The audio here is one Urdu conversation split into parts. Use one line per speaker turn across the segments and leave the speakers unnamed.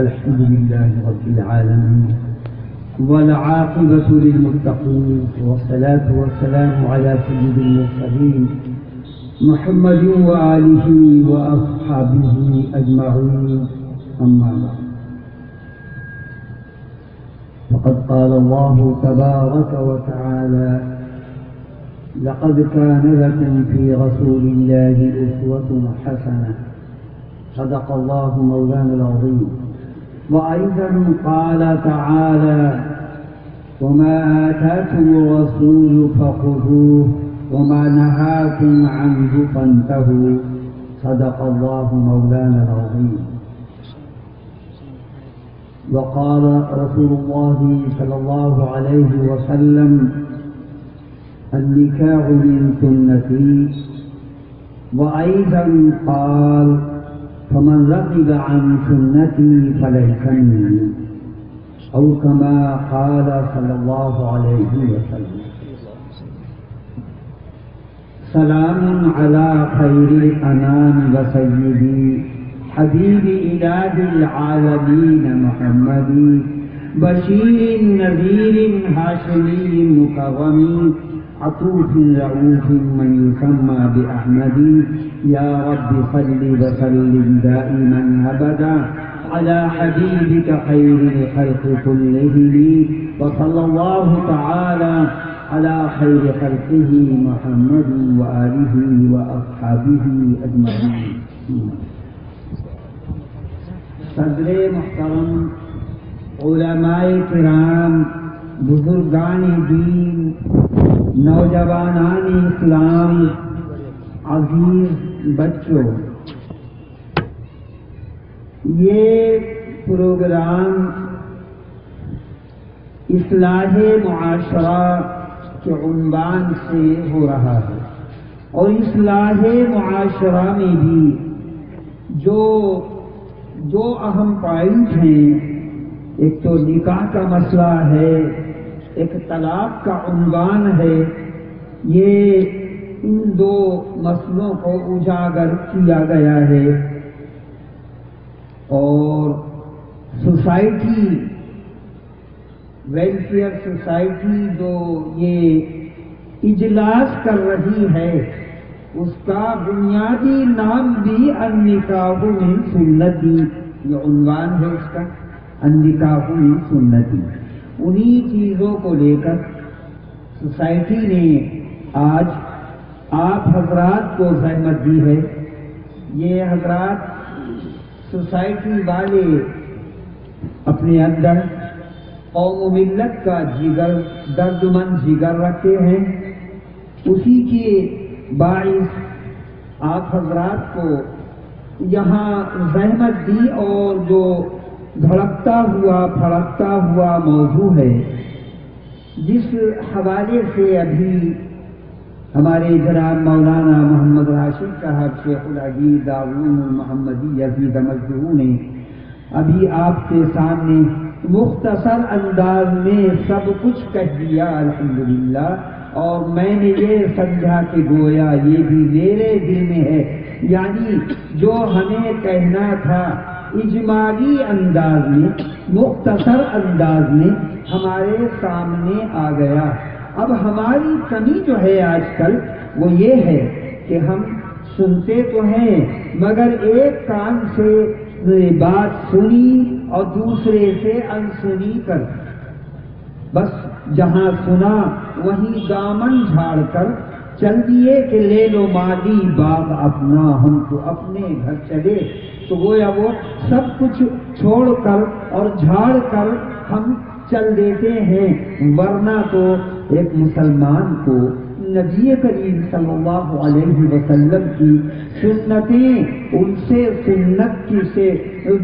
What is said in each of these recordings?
الحمد لله رب العالمين والعاقبة للمتقين والصلاة والسلام على سيد المرسلين محمد وآله وأصحابه أجمعين أما بعد فقد قال الله تبارك وتعالى لقد كان لكم في رسول الله أسوة حسنة صدق الله مولانا العظيم. وأيضا قال تعالى وما آتاكم الرسول فخذوه وما نهاكم عنه فانتهوا صدق الله مولانا العظيم. وقال رسول الله صلى الله عليه وسلم النكاح من سنتي. وأيضا قال فمن رغب عن سنتي فليس مني أو كما قال صلى الله عليه وسلم. سلام على خير الأنام وسيدي حبيب إله العالمين محمد بشير نذير هاشمي مكرم عطوف رؤوف من يسمى بأحمد. يا رب صل وسلم دائما أبدا على حبيبك خير الخلق كلهم. وصلى الله تعالى على خير خلقه محمد وآله وأصحابه أجمعين. صدر محترم، علماء کرام، بزرگان دین، نوجوانان اسلام، عزیز بچوں، یہ پروگرام اصلاح معاشرہ کے عنوان سے ہو رہا ہے، اور اصلاح معاشرہ میں بھی جو اہم پوائنٹ ہیں، ایک تو نکاح کا مسئلہ ہے، ایک طلاق کا عنوان ہے. یہ ان دو مسئلوں کو اجاگر کیا گیا ہے، اور سوسائٹی ویلفیئر سوسائٹی جو یہ اجلاس کر رہی ہے، اس کا بنیادی نام بھی النکاح من سنتی، یہ عنوان ہے اس کا، النکاح من سنتی. انہی چیزوں کو لے کر سوسائٹی نے آج آپ حضرات کو زحمت دی ہے. یہ حضرات سوسائٹی والے اپنے اندر قوم و ملت کا جگر، درد مند جگر رکھتے ہیں. اسی کے باعث آپ حضرات کو یہاں زحمت دی، اور جو دھڑکتا ہوا پھڑکتا ہوا موضوع ہے، جس حوالے سے ابھی ہمارے جناب مولانا محمد راشد صاحب شیخ العزیز دارالعلوم المحمدی عزیز مجدہ نے ابھی آپ کے سامنے مختصر انداز میں سب کچھ کہہ دیا الحمدللہ. اور میں نے یہ سمجھا کہ گویا یہ بھی میرے دل میں ہے، یعنی جو ہمیں کہنا تھا اجمالی انداز میں، مختصر انداز میں ہمارے سامنے آ گیا. اب ہماری کمی جو ہے آج کل وہ یہ ہے کہ ہم سنتے تو ہیں، مگر ایک کان سے بات سنی اور دوسرے سے انسنی کر، بس جہاں سنا وہیں دامن جھاڑ کر چل دیے کہ لے لو مالی باغ اپنا، ہم تو اپنے گھر چلے. تو گویا وہ سب کچھ چھوڑ کر اور جھاڑ کر ہم چل دیتے ہیں. ورنہ تو ایک مسلمان کو نبی کریم صلی اللہ علیہ وسلم کی سنتیں، ان سے سنت کی سے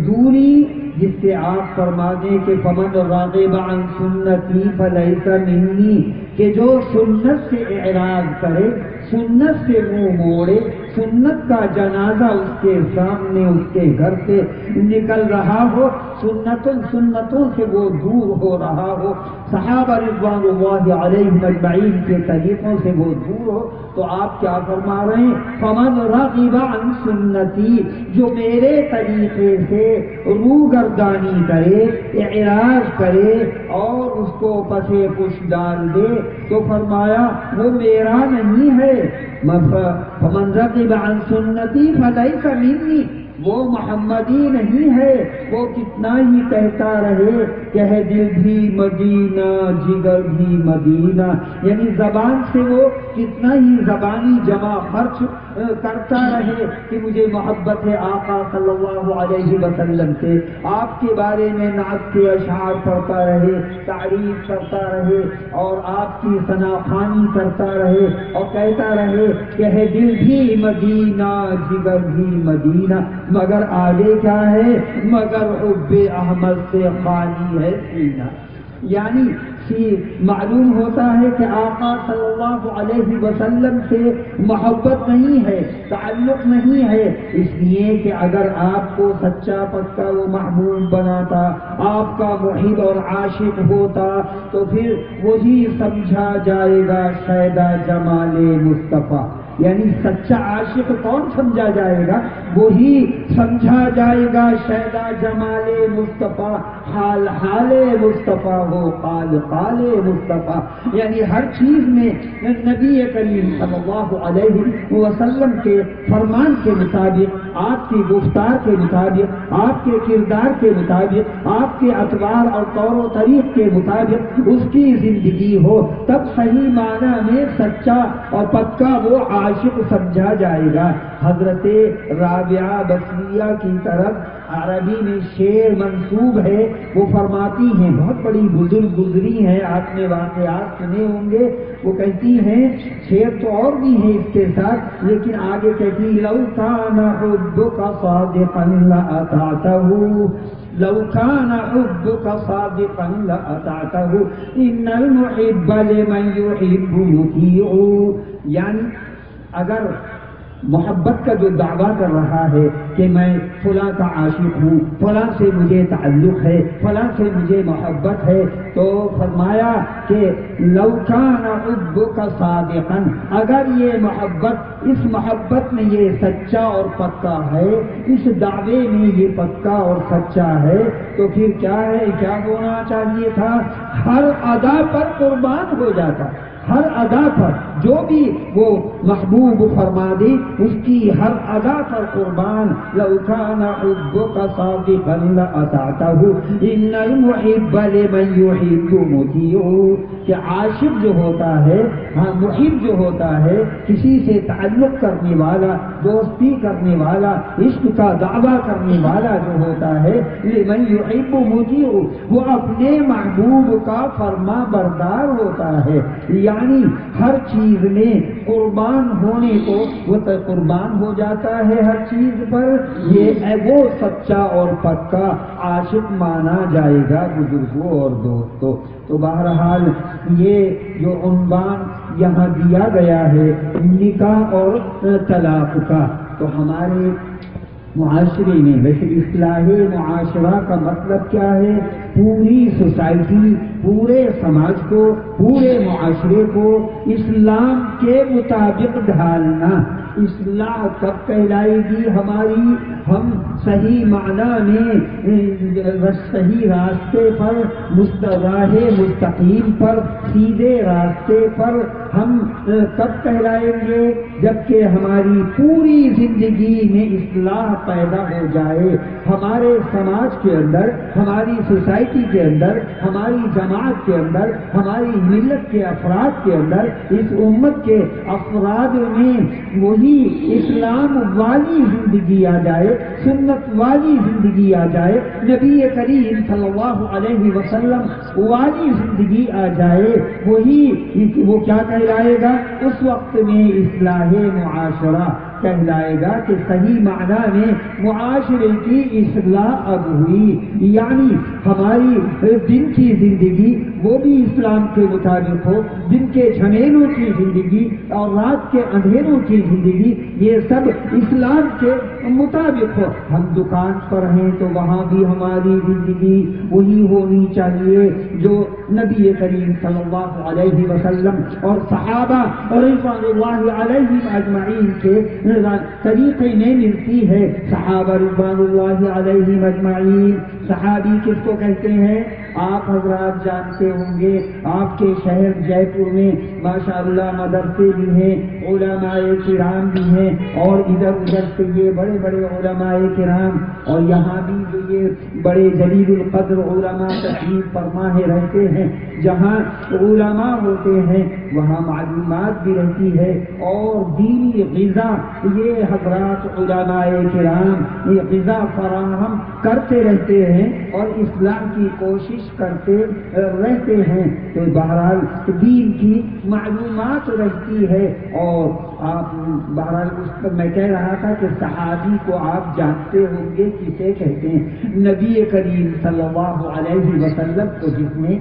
دوری، جس سے آپ فرما دیں کہ فمن راغب عن سنتی فلیس منی، کہ جو سنت سے اعراض کرے، سنت سے منہ موڑے، سنت کا جنازہ اس کے سامنے اس کے گھر سے نکل رہا ہو، سنتوں سے وہ دور ہو رہا ہو، صحابہ رضوان اللہ علیہم اجمعین کے طریقوں سے وہ دور ہو، تو آپ کیا فرما رہے ہیں؟ فمن رغب عن سنتی، جو میرے طریقے سے روگردانی کرے، اعراض کرے اور اس کو پسے پش ڈال دے، تو فرمایا وہ میرا نہیں ہے۔ فمن رغب عن سنتی فلیس منی، وہ محمدی نہیں ہے۔ وہ کتنا ہی کہتا رہے کہ ہے دل بھی مدینہ جگر بھی مدینہ، یعنی زبان سے وہ کتنا ہی زبانی جمع خرچ کرتا رہے کہ مجھے محبت ہے آقا صلی اللہ علیہ وسلم سے، آپ کے بارے میں نعت کے اشعار پڑھتا رہے، تعریف کرتا رہے اور آپ کی ثنا خوانی کرتا رہے اور کہتا رہے کہ ہے دل بھی مدینہ جگر بھی مدینہ، مگر آگے کیا ہے؟ مگر حب احمد سے خالی ہے سینہ۔ یعنی معلوم ہوتا ہے کہ آقا صلی اللہ علیہ وسلم سے محبت نہیں ہے، تعلق نہیں ہے، اس لیے کہ اگر آپ کو سچا پکا وہ محبوب بناتا، آپ کا محب اور عاشق ہوتا، تو پھر وہی سمجھا جائے گا شیدا جمال مصطفیٰ۔ یعنی سچا عاشق کون سمجھا جائے گا؟ وہی سمجھا جائے گا شیدا جمال مصطفیٰ، حال حال مصطفیٰ ہو قال قال مصطفیٰ۔ یعنی ہر چیز میں نبی کریم صلی اللہ علیہ وسلم کے فرمان کے مطابق، آپ کی گفتار کے مطابق، آپ کے کردار کے مطابق، آپ کے اطوار اور طور و طریق کے مطابق اس کی زندگی ہو، تب صحیح معنی میں سچا اور پکا وہ عاشق سمجھا جائے گا۔ حضرت رابعہ بصریہ کی طرف عربی میں شعر منسوب ہے، وہ فرماتی ہیں، بہت بڑی بزرگ گزری ہیں، آپ نے واقعات سنے ہوں گے، وہ کہتی ہیں، شعر تو اور بھی ہیں اس کے ساتھ، لیکن آگے کہتی لو کان حبک صادقا لأطعته، لو كان حبك صادقا لأطعته ان المحب لمن يحب مطيع۔ یعنی اگر محبت کا جو دعویٰ کر رہا ہے کہ میں فلاں کا عاشق ہوں، فلاں سے مجھے تعلق ہے، فلاں سے مجھے محبت ہے، تو فرمایا کہ لو کان حبک صادقا، اگر یہ محبت، اس محبت میں یہ سچا اور پکا ہے، اس دعوے میں یہ پکا اور سچا ہے، تو پھر کیا ہے، کیا ہونا چاہیے تھا؟ ہر ادا پر قربان ہو جاتا، ہر ادا پر جو بھی وہ محبوب فرما دے اس کی ہر ادا پر قربان۔ لو کان حبک صادقا لأطعته ان المحب لمن يحب مطیع، کہ عاشق جو ہوتا ہے، ہاں محب جو ہوتا ہے، کسی سے تعلق کرنے والا، دوستی کرنے والا، عشق کا دعویٰ کرنے والا جو ہوتا ہے، لمن يحب مطیع، وہ اپنے محبوب کا فرما بردار ہوتا ہے۔ یعنی ہر چیز میں قربان ہونے کو وہ قربان ہو جاتا ہے ہر چیز پر، یہ وہ سچا اور پکا عاشق مانا جائے گا بزرگوں اور دوستوں۔ تو بہرحال یہ جو عنوان یہاں دیا گیا ہے نکاح اور طلاق کا، تو ہمارے معاشرے میں ویسے اصلاح معاشرہ کا مطلب کیا ہے؟ پوری سوسائٹی، پورے سماج کو، پورے معاشرے کو اسلام کے مطابق ڈھالنا۔ اصلاح کب کہلائے گی ہماری؟ ہم صحیح معنی میں صحیح راستے پر، راہ مستقیم پر، سیدھے راستے پر ہم کب کہلائیں گے؟ جبکہ ہماری پوری زندگی میں اصلاح پیدا ہو جائے، ہمارے سماج کے اندر، ہماری سوسائٹی کے اندر، ہماری جماعت کے اندر، ہماری ملت کے افراد کے اندر، اس امت کے افراد میں وہی اسلام والی زندگی آ جائے، سنت والی زندگی آ جائے، نبی کریم صلی اللہ علیہ وسلم والی زندگی آ جائے، وہی وہ کیا کہلائے گا؟ اس وقت میں اصلاح معاشرہ کہلائے گا کہ صحیح معنی میں معاشرے کی اصلاح اب ہوئی، یعنی ہماری دن کی زندگی وہ بھی اسلام کے مطابق ہو، دن کے جھمیلوں کی زندگی اور رات کے اندھیروں کی زندگی یہ سب اسلام کے مطابق ہو۔ ہم دکان پر ہیں تو وہاں بھی ہماری زندگی وہی ہونی چاہیے جو نبی کریم صلی اللہ علیہ وسلم اور صحابہ رضوان اللہ علیہم اجمعین کے طریقے میں ملتی ہے۔ صحابہ رضوان اللہ علیہم اجمعین، صحابی کس کو کہتے ہیں؟ آپ حضرات جانتے ہوں گے، آپ کے شہر جے پور میں ماشاءاللہ مدرسے بھی ہیں، علماء کرام بھی ہیں، اور ادھر ادھر سے یہ بڑے بڑے علماء کرام، اور یہاں بھی جو یہ بڑے جلیل القدر علماء تشریف فرما رہتے ہیں۔ جہاں علماء ہوتے ہیں وہاں معلومات بھی رہتی ہے اور دینی غذا یہ حضرات علماء کرام یہ غذا فراہم کرتے رہتے ہیں اور اسلام کی کوشش کرتے رہتے ہیں، تو بہرحال دین کی معلومات رہتی ہے۔ اور آپ بہرحال اس پر میں کہہ رہا تھا کہ صحابی کو آپ جانتے ہوں گے کسے کہتے ہیں؟ نبی کریم صلی اللہ علیہ وسلم کو جس نے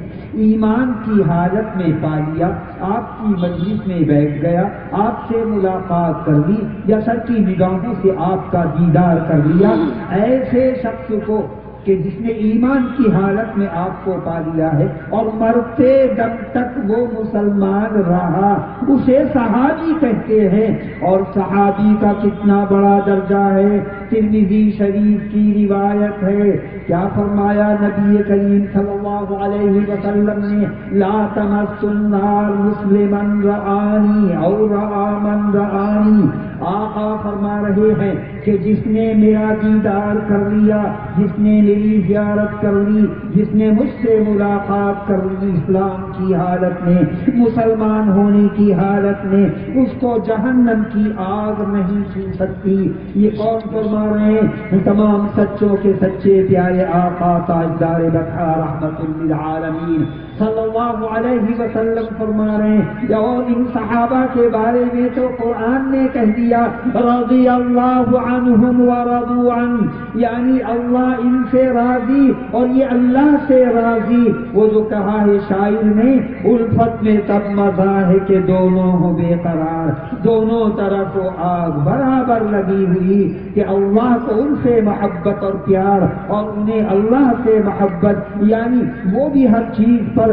ایمان کی حالت میں پا لیا، آپ کی مجلس میں بیٹھ گیا، آپ سے ملاقات کر لی یا سر کی نگاہوں سے آپ کا دیدار کر لیا، ایسے شخص کو کہ جس نے ایمان کی حالت میں آپ کو پا لیا ہے اور مرتے دم تک وہ مسلمان رہا، اسے صحابی کہتے ہیں۔ اور صحابی کا کتنا بڑا درجہ ہے، ترمذی شریف کی روایت ہے، کیا فرمایا نبی کریم صلی اللہ علیہ وسلم نے؟ لا تمس النار مسلما رآنی او رآ من رآنی۔ آقا فرما رہے ہیں کہ جس نے میرا دیدار کر لیا، جس نے میری زیارت کر لی، جس نے مجھ سے ملاقات کر لی اسلام کی حالت میں، مسلمان ہونے کی حالت میں، اس کو جہنم کی آگ نہیں چھو سکتی۔ یہ کون فرما رہے ہیں؟ تمام سچوں کے سچے پیارے آقا تاجدار بقا رحمت للعالمین صلی اللہ علیہ وسلم فرما رہے ہیں۔ اور ان صحابہ کے بارے میں تو قرآن نے کہہ دیا رضی اللہ عنہم ورضوا عنہ، یعنی اللہ ان سے راضی اور یہ اللہ سے راضی۔ وہ جو کہا ہے شاعر نے، الفت میں تب مزہ ہے کہ دونوں ہو بے قرار، دونوں طرف آگ برابر لگی ہوئی، کہ اللہ کو ان سے محبت اور پیار اور انہیں اللہ سے محبت، یعنی وہ بھی ہر چیز پر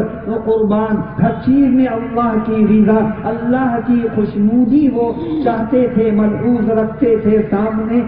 قربان، ہر چیز میں اللہ کی رضا، اللہ کی خوشنودی وہ چاہتے تھے، ملحوظ رکھتے تھے، سامنے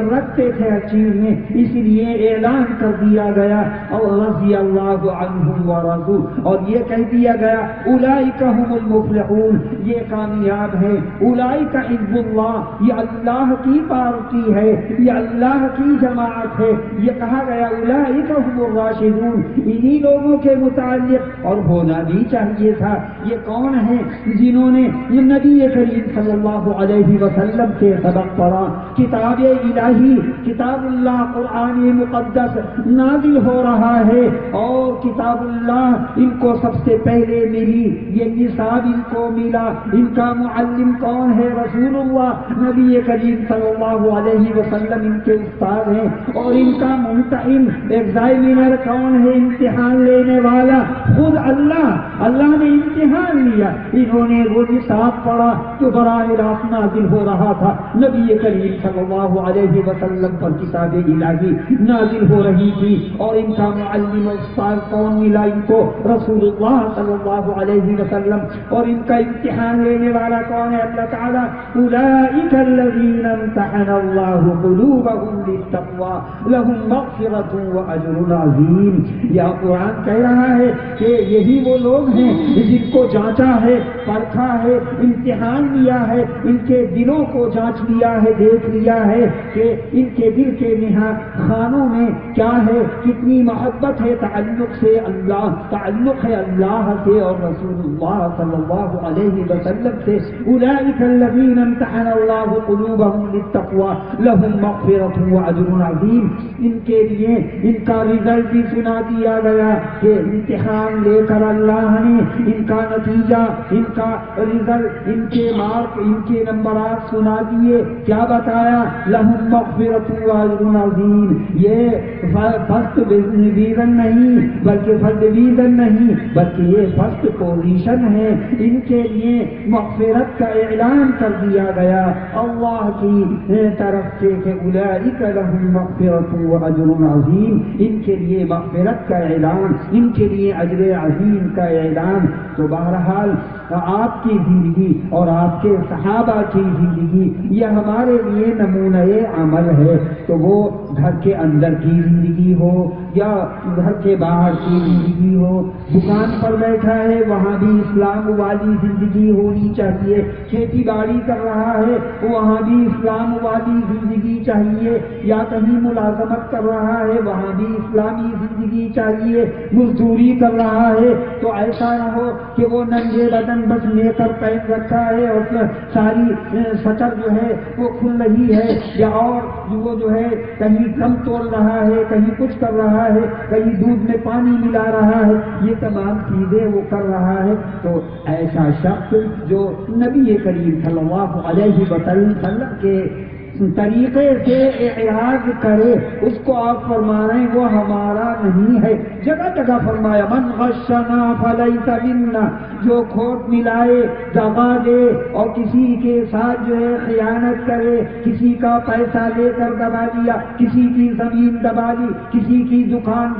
رکھتے تھے ہر چیز میں۔ اس لیے اعلان کر دیا گیا اور رضی اللہ عنہم ورضوا، اور یہ کہہ دیا گیا اولئک هم المفلحون، یہ کامیاب ہے، اولئک حزب اللہ، یہ اللہ کی پارٹی ہے، یہ اللہ کی جماعت ہے۔ یہ کہا گیا اولئک هم الراشدون، انہی لوگوں کے متعلق، اور ہونا بھی چاہیے تھا۔ یہ کون ہیں؟ جنہوں نے نبی کریم صلی اللہ علیہ وسلم سے سبق پڑھا، کتاب الہی، کتاب اللہ قرآن مقدس نازل ہو رہا ہے، اور کتاب اللہ ان کو سب سے پہلے ملی، یہ نصاب ان کو ملا۔ ان کا معلم کون ہے؟ رسول اللہ نبی کریم صلی اللہ علیہ وسلم ان کے استاد ہیں، اور ان کا ممتحن ایگزامینر کون ہے؟ امتحان لینے والا خود اللہ، اللہ نے امتحان لیا۔ انہوں نے وہ نصاب پڑھا جو براہ راست نازل ہو رہا تھا، نبی کریم صلی اللہ علیہ وسلم پر کتاب الہی نازل ہو رہی تھی، اور ان کا معلم استاد کون ملا ان کو؟ رسول اللہ صلی اللہ علیہ وسلم۔ اور ان کا امتحان لینے والا کون ہے؟ اللہ تعالیٰ اولئک الذین امتحن اللہ قلوبهم للتقوی لهم مغفرۃ واجر عظیم۔ یہ قرآن کہہ رہا ہے کہ یہی وہ لوگ ہیں جن کو جانچا ہے، پرکھا ہے، امتحان لیا ہے، ان کے دلوں کو جانچ لیا ہے، دیکھ لیا ہے کہ ان کے دل کے نہا خانوں میں کیا ہے، کتنی محبت ہے، تعلق سے اللہ، تعلق ہے اللہ سے اور رسول اللہ صلی اللہ علیہ وسلم سے۔ اولئک الذین امتحن اللہ قلوبهم للتقوی لهم مغفرۃ واجر عظیم۔ ان کے لیے ان کا رزلٹ بھی سنا دیا گیا کہ امتحان لے کر اللہ نے ان کا نتیجہ، ان کا رزلٹ، ان کے مارک، ان کے نمبرات سنا دیے. کیا بتایا؟ لہم مغفرۃ واجر عظیم. یہ فرسٹ ڈویژن نہیں بلکہ فرسٹ ڈویژن نہیں بلکہ یہ فرسٹ پوزیشن ہے. ان کے لیے مغفرت کا اعلان کر دیا گیا اللہ کی طرف سے کہ اولئک لہم مغفرۃ واجر عظیم. ان کے لیے مغفرت کا اعلان، ان کے لیے اجر عظیم کا اعلان. تو بہرحال آپ کی زندگی اور آپ کے صحابہ کی زندگی یہ ہمارے لیے نمونہ عمل ہے. تو وہ گھر کے اندر کی زندگی ہو یا گھر کے باہر کی زندگی ہو، دکان پر بیٹھا ہے وہاں بھی اسلام والی زندگی ہونی چاہیے، کھیتی باڑی کر رہا ہے وہاں بھی اسلام والی زندگی چاہیے، یا کہیں ملازمت کر رہا ہے وہاں بھی اسلامی زندگی چاہیے، مزدوری کر رہا ہے تو ایسا نہ ہو کہ وہ ننگے بدن بس لے کر پہن رکھا ہے اور ساری سطر جو ہے وہ کھل رہی ہے، یا اور وہ جو ہے کہیں کم تول رہا ہے، کہیں کچھ کر رہا ہے، کہیں دودھ میں پانی ملا رہا ہے، یہ تمام چیزیں وہ کر رہا ہے. تو ایسا شخص جو نبی کریم صلی اللہ علیہ وسلم کے طریقے سے اعراض کرے اس کو آپ فرما رہے ہیں وہ ہمارا نہیں ہے. جگہ جگہ فرمایا من غشنا فلیس منا. جو کھوٹ ملائے، دغا دے اور کسی کے ساتھ جو ہے خیانت کرے، کسی کا پیسہ لے کر دبا دیا، کسی کی زمین دبا لی، کسی کی دکان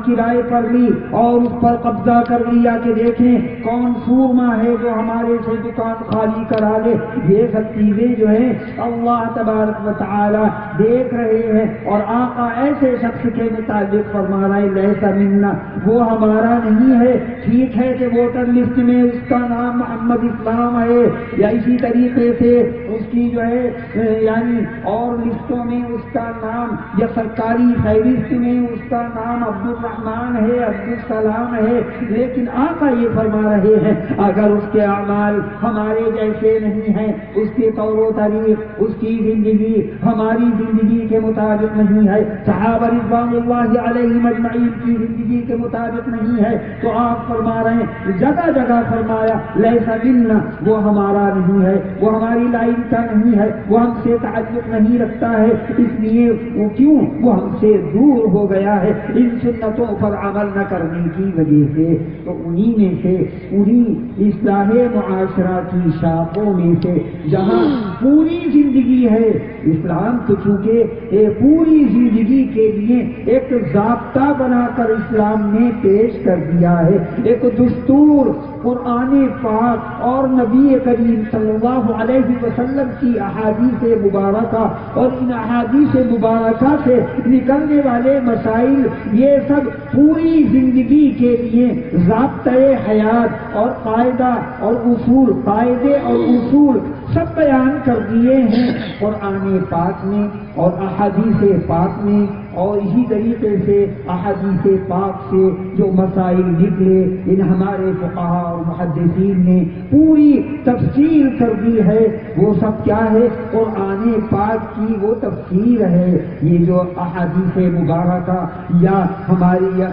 کرائے پر لی اور اس پر قبضہ کر لیا کہ دیکھیں کون سورما ہے جو ہمارے سے دکان خالی کرا لے. یہ سب چیزیں جو ہے اللہ تبارک و تعالی دیکھ رہے ہیں. اور آقا ایسے شخص کے متعلق فرما رہا ہے لیس منا، وہ ہمارا نہیں ہے. ٹھیک ہے کہ ووٹر لسٹ میں اس کا نام محمد اسلام ہے، یا اسی طریقے سے اس کی جو ہے یعنی اور لسٹوں میں اس کا نام، یا سرکاری فہرست میں اس کا نام عبد الرحمان ہے، عبد السلام ہے، لیکن آقا یہ فرما رہے ہیں اگر اس کے اعمال ہمارے جیسے نہیں ہیں، اس کے طور و طریق، اس کی زندگی ہماری زندگی کے مطابق نہیں ہے، صحابہ رضوان اللہ علیہم اجمعین کی زندگی کے مطابق نہیں ہے، تو آپ فرما رہے ہیں جگہ جگہ فرمایا لیس منا، وہ ہمارا نہیں ہے، وہ ہماری لائن کا نہیں ہے، وہ ہم سے تعلق نہیں رکھتا ہے، اس لیے وہ کیوں وہ ہم سے دور ہو گیا ہے ان سنتوں پر عمل نہ کرنے کی وجہ سے. تو انہی میں سے انہی اصلاح معاشرہ کی شاخوں میں سے جہاں پوری زندگی ہے، اسلام تو چونکہ پوری زندگی کے لیے ایک ضابطہ بنا کر اسلام نے پیش کر دیا ہے، ایک دستور قرآن پاک اور نبی کریم صلی اللہ علیہ وسلم کی احادیث مبارکہ اور ان احادیث مبارکہ سے نکلنے والے مسائل، یہ سب پوری زندگی کے لیے ضابطۂ حیات اور قاعدہ اور اصول، قاعدے اور اصول سب بیان کر دیے ہیں قرآن پاک میں اور احادیث پاک میں. اور اسی طریقے سے احادیث پاک سے جو مسائل نکلے ان ہمارے فقہاء اور محدثین نے پوری تفسیر کر دی ہے. وہ سب کیا ہے؟ قرآن پاک کی وہ تفسیر ہے. یہ جو احادیث مبارکہ یا ہماری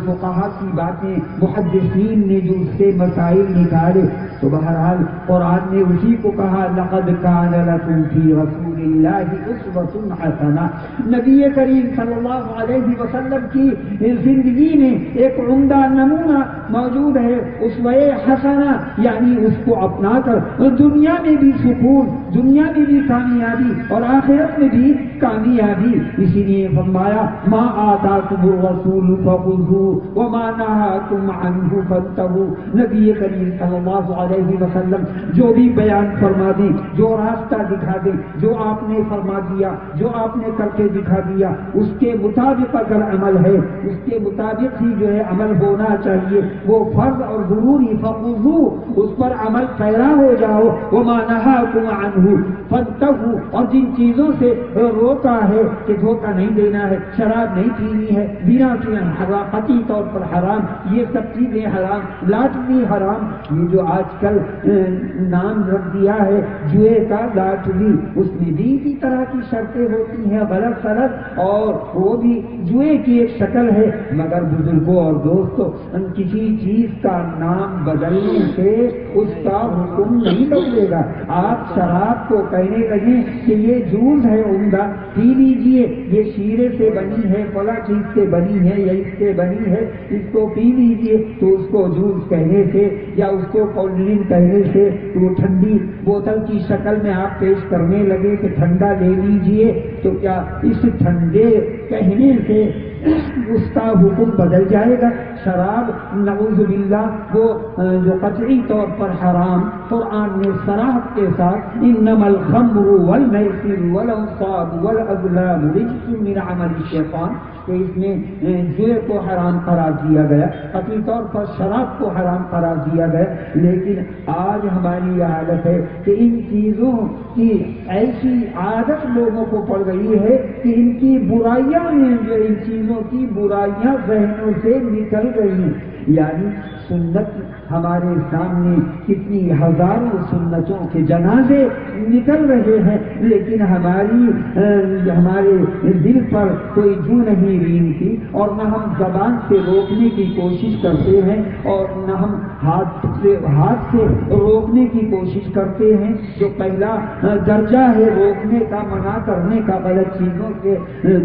فقہاء کی باتیں محدثین نے جو اس سے مسائل نکالے، تو بہرحال قرآن نے اسی کو کہا لقد کان لکم فی رسول اللہ اسوۃ حسنہ. نبی کریم صلی اللہ علیہ وسلم کی زندگی میں ایک عمدہ نمونہ موجود ہے، اسوہ حسنہ، یعنی اس کو اپنا کر دنیا میں بھی سکون، دنیا میں بھی کامیابی اور آخرت میں بھی کامیابی. اسی لیے فرمایا ما آتاکم الرسول فخذوہ وما نہاکم عنہ فانتہوا. نبی کریم صلی اللہ علیہ وسلم جو بھی بیان فرما دیں، جو راستہ دکھا دیں، جو آپ نے فرما دیا، جو آپ نے کر کے دکھا دیا، اس کے مطابق اگر عمل ہے اس کے مطابق ہی جو ہے عمل ہونا چاہیے. وہ فرض اور ضروری فخذوہ، اس پر عمل پیرا ہو جاؤ. وما نہاکم عنہ فانتہوا، اور جن چیزوں سے روکا ہے کہ دھوکہ نہیں دینا ہے، شراب نہیں پینی ہے، بنا قطعی طور پر حرام، یہ سب چیزیں حرام، لاٹری حرام. یہ جو آج کل نام رکھ دیا ہے جوئے کا لاٹری، اس میں بھی طرح کی شرطیں ہوتی ہیں غلط سلط، اور وہ بھی جوئے کی ایک شکل ہے، مگر بزرگوں اور دوستوں کسی چیز کا نام بدلنے سے اس کا حکم نہیں بدلے گا۔ آپ شراب کو کہنے لگے کہ یہ جوس ہے عمدہ، پی لیجیے، یہ شیرے سے بنی ہے، فلاں چیز سے بنی ہے یا اس سے بنی ہے، اس کو پی لیجیے، تو اس کو جوس کہنے سے یا اس کو کولڈ ڈرنک کہنے سے وہ ٹھنڈی بوتل کی شکل میں آپ پیش کرنے لگے کہ ٹھنڈا لے لیجیے، تو کیا اس ٹھنڈے کہنے سے اس کا حکم بدل جائے گا؟ شراب نعوذ باللہ وہ جو قطعی طور پر حرام، قرآن نے صراحت کے ساتھ انما الخمر والمیسر والانصاب والازلام رجس من عمل الشیطان، کہ اس میں جوئے کو حرام قرار دیا گیا، قطعی طور پر شراب کو حرام قرار دیا گیا، لیکن آج ہماری یہ حالت ہے کہ ان چیزوں کی ایسی عادت لوگوں کو پڑ گئی ہے کہ ان کی برائیاں ہیں، جو ان چیزوں کی برائیاں ذہنوں سے نکل گئی ہیں۔ یعنی سنت ہمارے سامنے کتنی ہزاروں سنتوں کے جنازے نکل رہے ہیں، لیکن ہمارے دل پر کوئی جو نہیں رینگتی، اور نہ ہم زبان سے روکنے کی کوشش کرتے ہیں، اور نہ ہم ہاتھ سے روکنے کی کوشش کرتے ہیں۔ جو پہلا درجہ ہے روکنے کا، منع کرنے کا، غلط چیزوں سے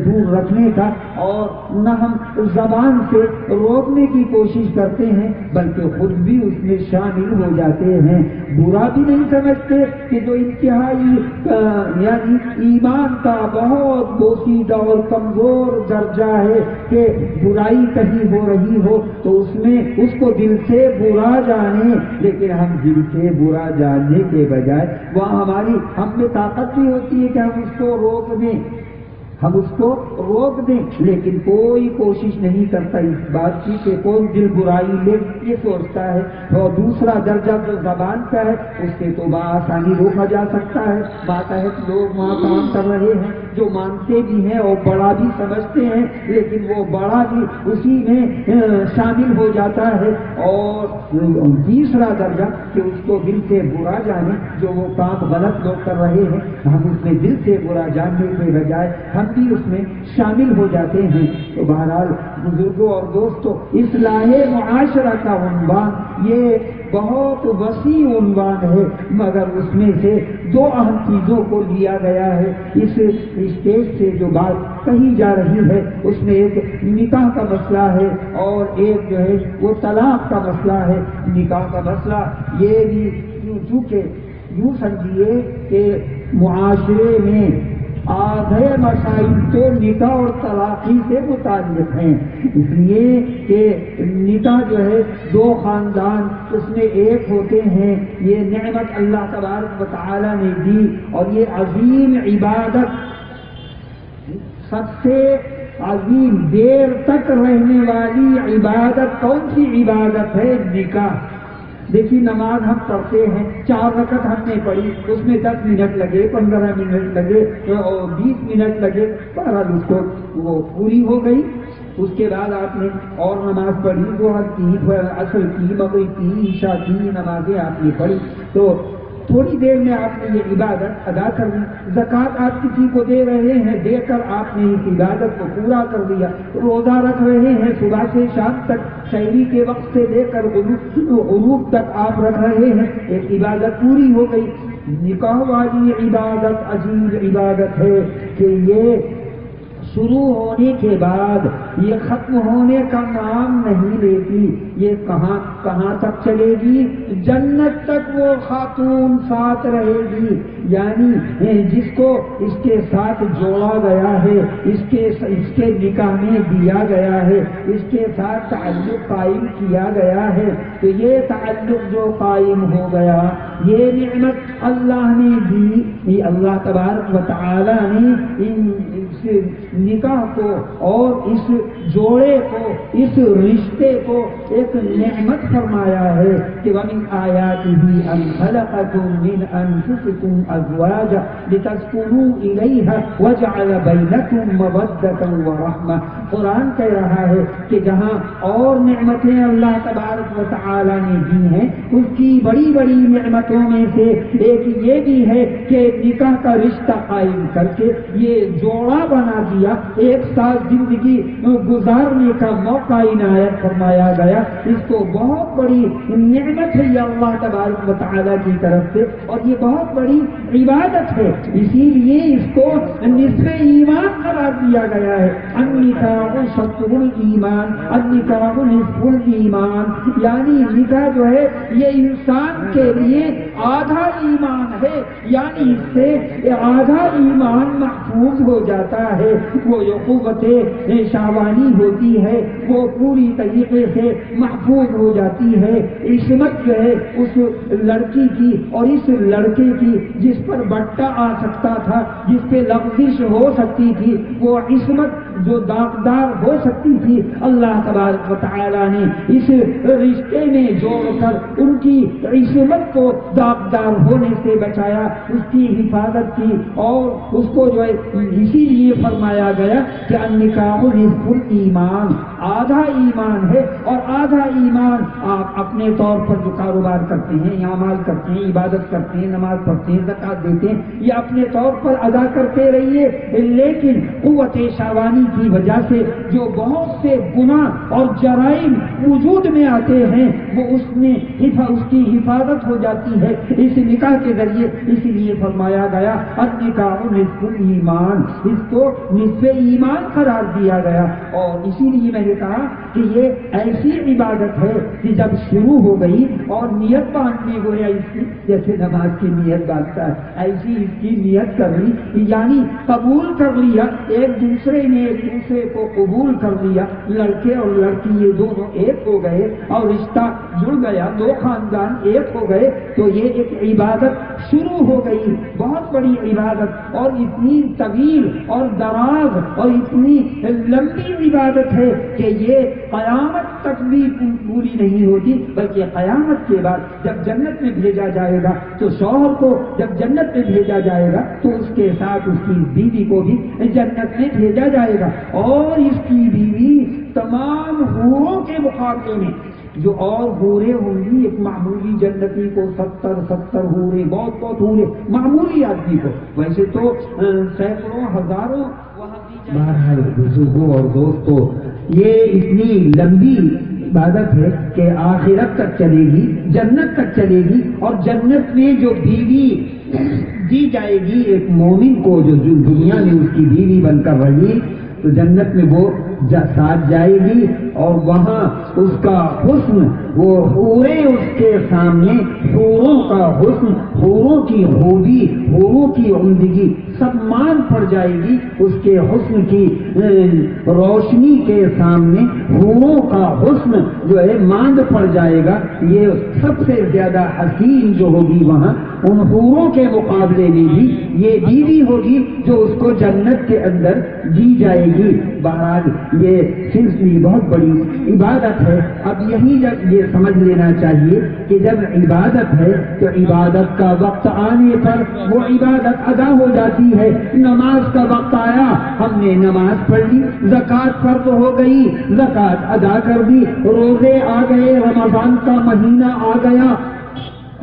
دور رکھنے کا، اور نہ ہم زبان سے روکنے کی کوشش کرتے ہیں بلکہ خود بھی اس میں شامل ہو جاتے ہیں۔ برا بھی نہیں سمجھتے کہ جو انتہائی یعنی ایمان کا بہت بوسیدہ اور کمزور درجہ ہے کہ برائی کہیں ہو رہی ہو تو اس میں اس کو دل سے برا جانے، لیکن ہم دل سے برا جاننے کے بجائے وہاں ہم میں طاقت بھی ہوتی ہے کہ ہم اس کو روک دیں، لیکن کوئی کوشش نہیں کرتا اس بات کی کہ کون دل برائی لے، یہ سوچتا ہے۔ اور دوسرا درجہ جو زبان کا ہے اس سے تو بآسانی روکا جا سکتا ہے۔ ماتحت لوگ وہاں کام کر رہے ہیں جو مانتے بھی ہیں اور بڑا بھی سمجھتے ہیں، لیکن وہ بڑا بھی اسی میں شامل ہو جاتا ہے۔ اور تیسرا درجہ کہ اس کو دل سے برا جانے، جو وہ کام غلط لوگ کر رہے ہیں ہم اس میں دل سے برا جاننے کے بجائے ہم بھی اس میں شامل ہو جاتے ہیں۔ تو بہرحال بزرگوں اور دوستوں، اصلاح معاشرہ کا عنوان یہ بہت وسیع عنوان ہے، مگر اس میں سے دو اہم چیزوں کو لیا گیا ہے۔ اس اسٹیج سے جو بات کہی جا رہی ہے اس میں ایک نکاح کا مسئلہ ہے اور ایک جو ہے وہ طلاق کا مسئلہ ہے۔ نکاح کا مسئلہ یہ بھی چونکہ یوں سمجھیے کہ معاشرے میں آدھے مسائل تو نکاح اور طلاق ہی سے متعلق ہیں، اس لیے کہ نکاح جو ہے دو خاندان اس میں ایک ہوتے ہیں، یہ نعمت اللہ تبارک و تعالی نے دی، اور یہ عظیم عبادت، سب سے عظیم دیر تک رہنے والی عبادت کون سی عبادت ہے؟ نکاح۔ دیکھیے نماز ہم پڑھتے ہیں، 4 رکعت ہم نے پڑھی، اس میں 10 منٹ لگے، 15 منٹ لگے، 20 منٹ لگے، بہرحال اس کو وہ پوری ہو گئی۔ اس کے بعد آپ نے اور نماز پڑھی، ظہر کی، عصر کی، مغرب کی، عشاء کی نمازیں آپ نے پڑھی، تو تھوڑی دیر میں آپ نے یہ عبادت ادا کر لی۔ زکوٰۃ آپ کسی کو دے رہے ہیں، دے کر آپ نے اس عبادت کو پورا کر دیا۔ روزہ رکھ رہے ہیں، صبح سے شام تک، شہری کے وقت سے لے کر غروب تک آپ رکھ رہے ہیں، ایک عبادت پوری ہو گئی۔ نکاح والی عبادت عجیب عبادت ہے کہ یہ شروع ہونے کے بعد یہ ختم ہونے کا نام نہیں لیتی، یہ کہاں تک چلے گی؟ جنت تک وہ خاتون ساتھ رہے گی۔ یعنی جس کو اس کے ساتھ جوڑا گیا ہے، اس کے نکاح میں دیا گیا ہے، اس کے ساتھ تعلق قائم کیا گیا ہے، تو یہ تعلق جو قائم ہو گیا، یہ نعمت اللہ نے دی، یہ اللہ تبارک و تعالی نے اس نکاح کو اور اس جوڑے کو، اس رشتے کو ایک نعمت فرمایا ہے کہ وَمِنْ آيَاتِهِ أَنْ خَلَقَكُم مِّنْ أَنفُسِكُمْ أَزْوَاجًا لِتَسْكُنُوا إِلَيْهَا وَجَعَلَ بَيْنَكُم مَّوَدَّةً وَرَحْمَةً۔ قرآن کہہ رہا ہے کہ جہاں اور نعمتیں اللہ تبارک و تعالی نے دی ہیں، اس کی بڑی بڑی نعمت عبادتوں میں سے ایک یہ بھی ہے کہ نکاح کا رشتہ قائم کر کے یہ جوڑا بنا دیا، ایک ساتھ زندگی گزارنے کا موقع عنایت فرمایا گیا۔ اس کو بہت بڑی نعمت ہے یہ اللہ تبارک و تعالیٰ کی طرف سے، اور یہ بہت بڑی عبادت ہے، اسی لیے اس کو نصف ایمان قرار دیا گیا ہے۔ النکاح شطر الایمان، النکاح نصف الایمان، یعنی نکاح جو ہے یہ انسان کے لیے آدھا ایمان ہے، یعنی اس سے آدھا ایمان محفوظ ہو جاتا ہے۔ وہ جو قوت شہوانی ہوتی ہے وہ پوری طریقے سے محفوظ ہو جاتی ہے۔ عصمت جو ہے اس لڑکی کی اور اس لڑکے کی جس پر بٹا آ سکتا تھا، جس پہ لغزش ہو سکتی تھی، وہ عصمت جو داغدار ہو سکتی تھی، اللہ تبارک و تعالیٰ نے اس رشتے میں جوڑ کر ان کی عصمت کو داغدار ہونے سے بچایا، اس کی حفاظت کی، اور اس کو جو ہے اسی لیے فرمایا گیا کہ النکاح نصف الایمان، آدھا ایمان ہے، اور آدھا ایمان آپ اپنے طور پر جو کاروبار کرتے ہیں، اعمال کرتے ہیں، عبادت کرتے ہیں، نماز پڑھتے ہیں، زکوٰۃ دیتے ہیں، یہ اپنے طور پر ادا کرتے رہیے، لیکن قوت شہوانی کی وجہ سے جو بہت سے گناہ اور جرائم وجود میں آتے ہیں وہ اس کی حفاظت ہو جاتی ہے اس نکاح کے ذریعے۔ اس لیے فرمایا گیا النکاح نصف الایمان، اس کو نصف ایمان قرار دیا گیا۔ اور اسی لیے میں نے کہا کہ یہ ایسی عبادت ہے کہ جب شروع ہو گئی اور نیت باندھنے گویا اس کی جیسے نماز کی نیت باندھتا ہے، ایسی اس کی نیت کر لی، یعنی قبول کر لیا، ایک دوسرے نے ایک دوسرے کو قبول کر لیا، لڑکے اور لڑکی یہ دونوں ایک ہو گئے اور رشتہ جڑ گیا، دو خاندان ایک ہو گئے، تو یہ ایک عبادت شروع ہو گئی، بہت بڑی عبادت، اور اتنی طویل اور دراز اور اتنی لمبی عبادت ہے کہ یہ قیامت تک بھی پوری نہیں ہوتی، بلکہ قیامت کے بعد جب جنت میں بھیجا جائے گا تو شوہر کو جب جنت میں بھیجا جائے گا تو اس کے ساتھ اس کی بیوی کو بھی جنت میں بھیجا جائے گا، اور اس کی بیوی تمام حوروں کے مقابلے میں جو اور حوریں ہوں گی، ایک معمولی جنتی کو 70 حوریں، بہت حوریں، معمولی آدمی کو، ویسے تو سینکڑوں ہزاروں بہرحال بزرگوں اور دوستوں، یہ اتنی لمبی عبادت ہے کہ آخرت تک چلے گی، جنت تک چلے گی، اور جنت میں جو بیوی دی جائے گی ایک مومن کو جو دنیا میں اس کی بیوی بن کر رہی، تو جنت میں وہ ساتھ جائے گی، اور وہاں اس کا حسن، وہ حوریں اس کے سامنے، حوروں کا حسن، حوروں کی خوبی، حوروں کی عمدگی سب مان پڑ جائے گی، اس کے حسن کی روشنی کے سامنے حوروں کا حسن جو ہے ماند پڑ جائے گا۔ یہ سب سے زیادہ حسین جو ہوگی وہاں، ان حوروں کے مقابلے میں بھی یہ بیوی ہوگی جو اس کو جنت کے اندر دی جائے گی۔ بہرحال یہ سلسلے بہت بڑی عبادت ہے۔ اب یہی جب یہ سمجھ لینا چاہیے کہ جب عبادت ہے تو عبادت کا وقت آنے پر وہ عبادت ادا ہو جاتی ہے۔ نماز کا وقت آیا، ہم نے نماز پڑھ لی، زکوٰۃ فرض ہو گئی، زکوٰۃ ادا کر دی، روزے آ گئے، رمضان کا مہینہ آ گیا،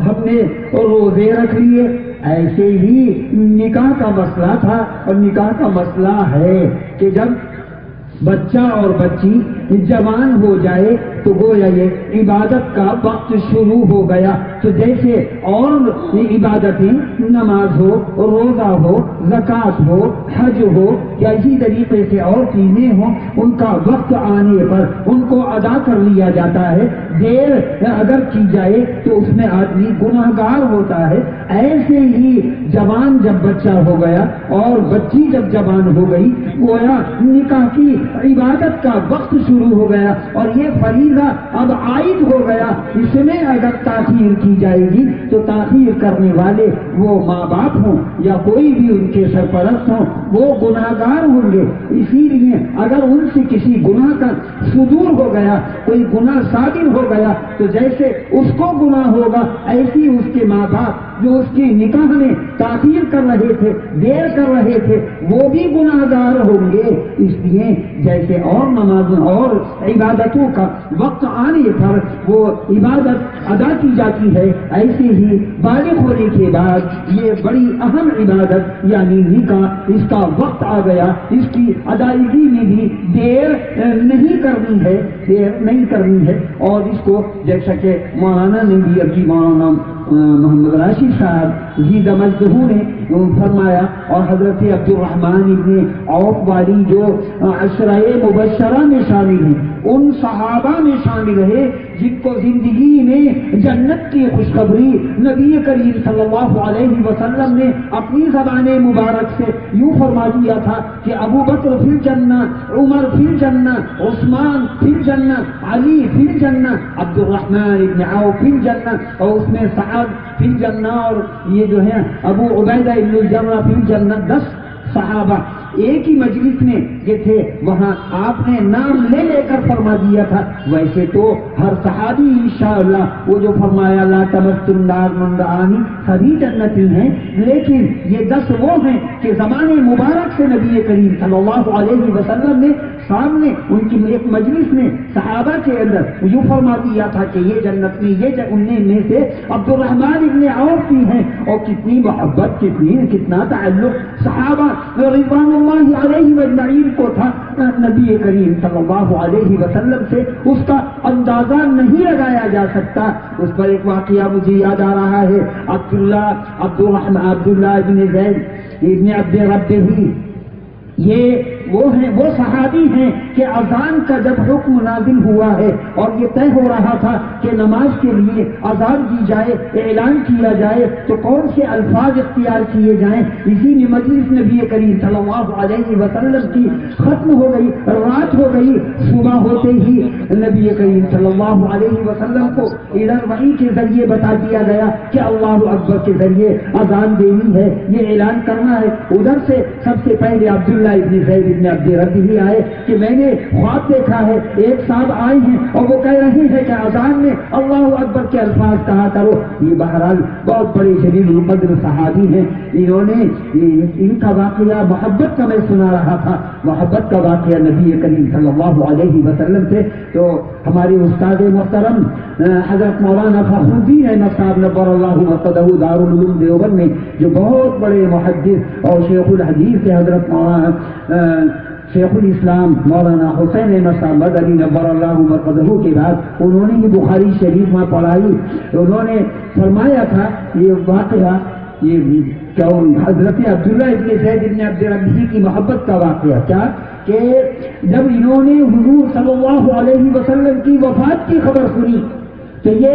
ہم نے روزے رکھ لیے۔ ایسے ہی نکاح کا مسئلہ تھا، اور نکاح کا مسئلہ ہے کہ جب بچہ اور بچی جوان ہو جائے تو گویا یہ عبادت کا وقت شروع ہو گیا۔ تو جیسے اور عبادتیں، نماز ہو، روزہ ہو، زکوٰۃ ہو، حج ہو، یا اسی طریقے سے اور چیزیں ہوں، ان کا وقت آنے پر ان کو ادا کر لیا جاتا ہے۔ دیر اگر کی جائے تو اس میں آدمی گناہگار ہوتا ہے۔ ایسے ہی جوان جب بچہ ہو گیا اور بچی جب جوان ہو گئی، گویا نکاح کی عبادت کا وقت شروع ہو گیا، اور یہ فریضہ اب عائد ہو گیا۔ اس میں اگر تاخیر کی جائے گی تو تاخیر کرنے والے وہ ماں باپ ہوں یا کوئی بھی ان کے سرپرست ہوں، وہ گناہگار ہوں گے۔ اسی لیے اگر ان سے کسی گناہ کا صدور ہو گیا، کوئی گناہ صادر ہو گیا، تو جیسے اس کو گناہ ہوگا ایسی اس کے ماں باپ جو اس کی نکاح میں تاخیر کر رہے تھے، دیر کر رہے تھے، وہ بھی گناہگار ہوں گے۔ اس لیے جیسے اور نمازوں اور عبادتوں کا وقت آنے پر وہ عبادت ادا کی جاتی ہے، ایسے ہی بالغ ہونے کے بعد یہ بڑی اہم عبادت یعنی نکاح، اس کا وقت آ گیا، اس کی ادائیگی میں بھی دیر نہیں کرنی ہے، دیر نہیں کرنی ہے۔ اور اس کو جیسا کہ مولانا نے بھی ابھی مولانا محمد راشد صاحب جی دمجدہو نے فرمایا، اور حضرت عبد الرحمن ابن عوف والی جو عشرہ مبشرہ میں شامل ہیں، ان صحابہ میں شامل ہے جن کو زندگی میں جنت کی خوشخبری نبی کریم صلی اللہ علیہ وسلم نے اپنی زبان مبارک سے یوں فرما دیا تھا کہ ابو بکر فی الجنہ، عمر فی الجنہ، عثمان فی الجنہ، علی فی الجنہ، عبد الرحمن ابن عوف فی الجنہ، اور اس میں سعد فی الجنہ، اور یہ جو ہے ابو عبیدہ ابن الجرہ فی الجنہ، 10 صحابہ ایک ہی مجلس میں یہ تھے، وہاں آپ نے نام لے لے کر فرما دیا تھا۔ ویسے تو ہر صحابی انشاءاللہ وہ جو فرمایا لا تمس النار من رآنی، سبھی جنتی ہیں، لیکن یہ 10 وہ ہیں کہ زمان مبارک سے نبی کریم صلی اللہ علیہ وسلم نے سامنے ان کی ایک مجلس میں صحابہ کے اندر یوں فرما دیا تھا کہ یہ جنت میں یہ انہیں میں سے عبد الرحمن ابن عوف بھی ہیں۔ اور کتنی محبت، کتنا تعلق صحابہ رضوان اللہ علیہ اجمعین کو تھا نبی کریم صلی اللہ علیہ وسلم سے، اس کا اندازہ نہیں لگایا جا سکتا۔ اس پر ایک واقعہ مجھے یاد آ رہا ہے، عبداللہ ابن زید ابن عبد ربہ، یہ وہ صحابی ہیں کہ اذان کا جب حکم نازل ہوا ہے اور یہ طے ہو رہا تھا کہ نماز کے لیے اذان دی جائے، اعلان کیا جائے، تو کون سے الفاظ اختیار کیے جائیں، اسی میں مجلس نبی کریم صلی اللہ علیہ وسلم کی ختم ہو گئی، رات ہو گئی، صبح ہوتے ہی نبی کریم صلی اللہ علیہ وسلم کو ادھر وحی کے ذریعے بتا دیا گیا کہ اللہ اکبر کے ذریعے اذان دینی ہے، یہ اعلان کرنا ہے۔ ادھر سے سب سے پہلے عبداللہ ابن زید ابن عبد ربہ آئے کہ میں نے خواب دیکھا ہے، ایک صاحب آئے ہیں اور وہ کہہ رہے ہیں کہ اذان میں اللہ اکبر کے الفاظ کہا کرو۔ یہ بہرحال بہت بڑے جلیل القدر صحابی ہیں، انہوں نے ان کا واقعہ محبت کا میں سنا رہا تھا، محبت کا واقعہ نبی کریم صلی اللہ علیہ وسلم سے۔ تو ہمارے استاد محترم حضرت مولانا فخر الدین احمد صاحب نور اللہ مرقدہ دارالعلوم دیوبند میں جو بہت بڑے محدث اور شیخ الحدیث کے حضرت مولانا شیخ الاسلام مولانا حسین احمد صاحب مدنی نور اللہ مرقدہ کے بعد انہوں نے یہ بخاری شریف میں پڑھائی، انہوں نے فرمایا تھا یہ واقعہ، یہ حضرت عبداللہ ابن زید ابن عبد ربہ کی محبت کا واقعہ، کیا کہ جب انہوں نے حضور صلی اللہ علیہ وسلم کی وفات کی خبر سنی تو یہ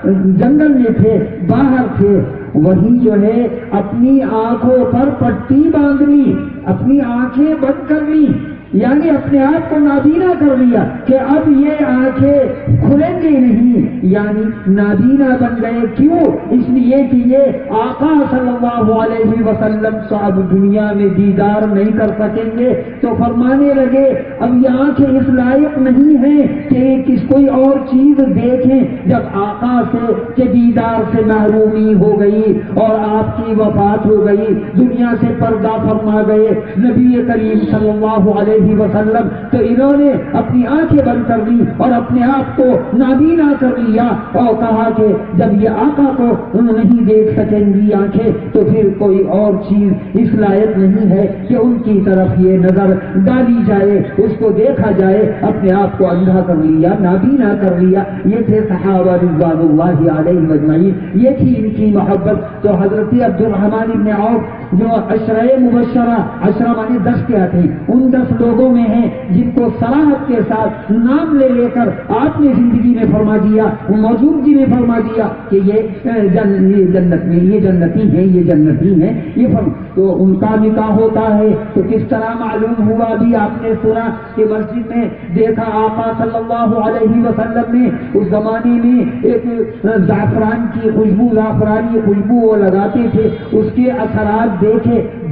جنگل میں تھے، باہر تھے، وہی جو ہے اپنی آنکھوں پر پٹی باندھ لی، اپنی آنکھیں بند کر لی، یعنی اپنے آپ کو نابینا کر لیا کہ اب یہ آنکھیں کھلیں گی نہیں، یعنی نابینا بن گئے۔ کیوں؟ اس لیے کہ یہ آقا صلی اللہ علیہ وسلم سے اب دنیا میں دیدار نہیں کر سکیں گے، تو فرمانے لگے اب یہ آنکھیں اس لائق نہیں ہیں کہ کوئی اور چیز دیکھیں۔ جب آقا سے کہ دیدار سے محرومی ہو گئی اور آپ کی وفات ہو گئی، دنیا سے پردہ فرما گئے نبی کریم صلی اللہ علیہ وسلم، تو انہوں نے اپنی آنکھیں بند کر لی اور اپنے آپ کو نابینا کر لیا اور کہا کہ جب یہ آقا کو نہیں دیکھ سکیں گی آنکھیں تو پھر کوئی اور چیز اس لائق نہیں ہے کہ ان کی طرف یہ نظر ڈالی جائے، اس کو دیکھا جائے، اپنے آپ کو اندھا کر لیا، نابینا کر لیا۔ یہ تھے صحابہ رضوان اللہ علیہ اجمعین، یہ تھی ان کی محبت۔ تو حضرت عبد الرحمن ابن عوف جو عشرہ مبشرہ، عشرہ مانے 10 کیا تھے، ان 10 لوگوں میں ہیں جن کو صراحت کے ساتھ نام لے لے کر آپ نے زندگی میں فرما دیا، موجود جی نے فرما دیا کہ یہ جنت میں یہ جنتی ہیں، یہ جنتی ہیں، یہ تو ان کا نکاح ہوتا ہے تو کس طرح معلوم ہوا؟ بھی آپ نے سنا کہ مسجد میں دیکھا آقا صلی اللہ علیہ وسلم نے اس زمانے میں ایک زعفران کی خوشبو، زعفرانی خوشبو وہ لگاتے تھے، اس کے اثرات دیکھے،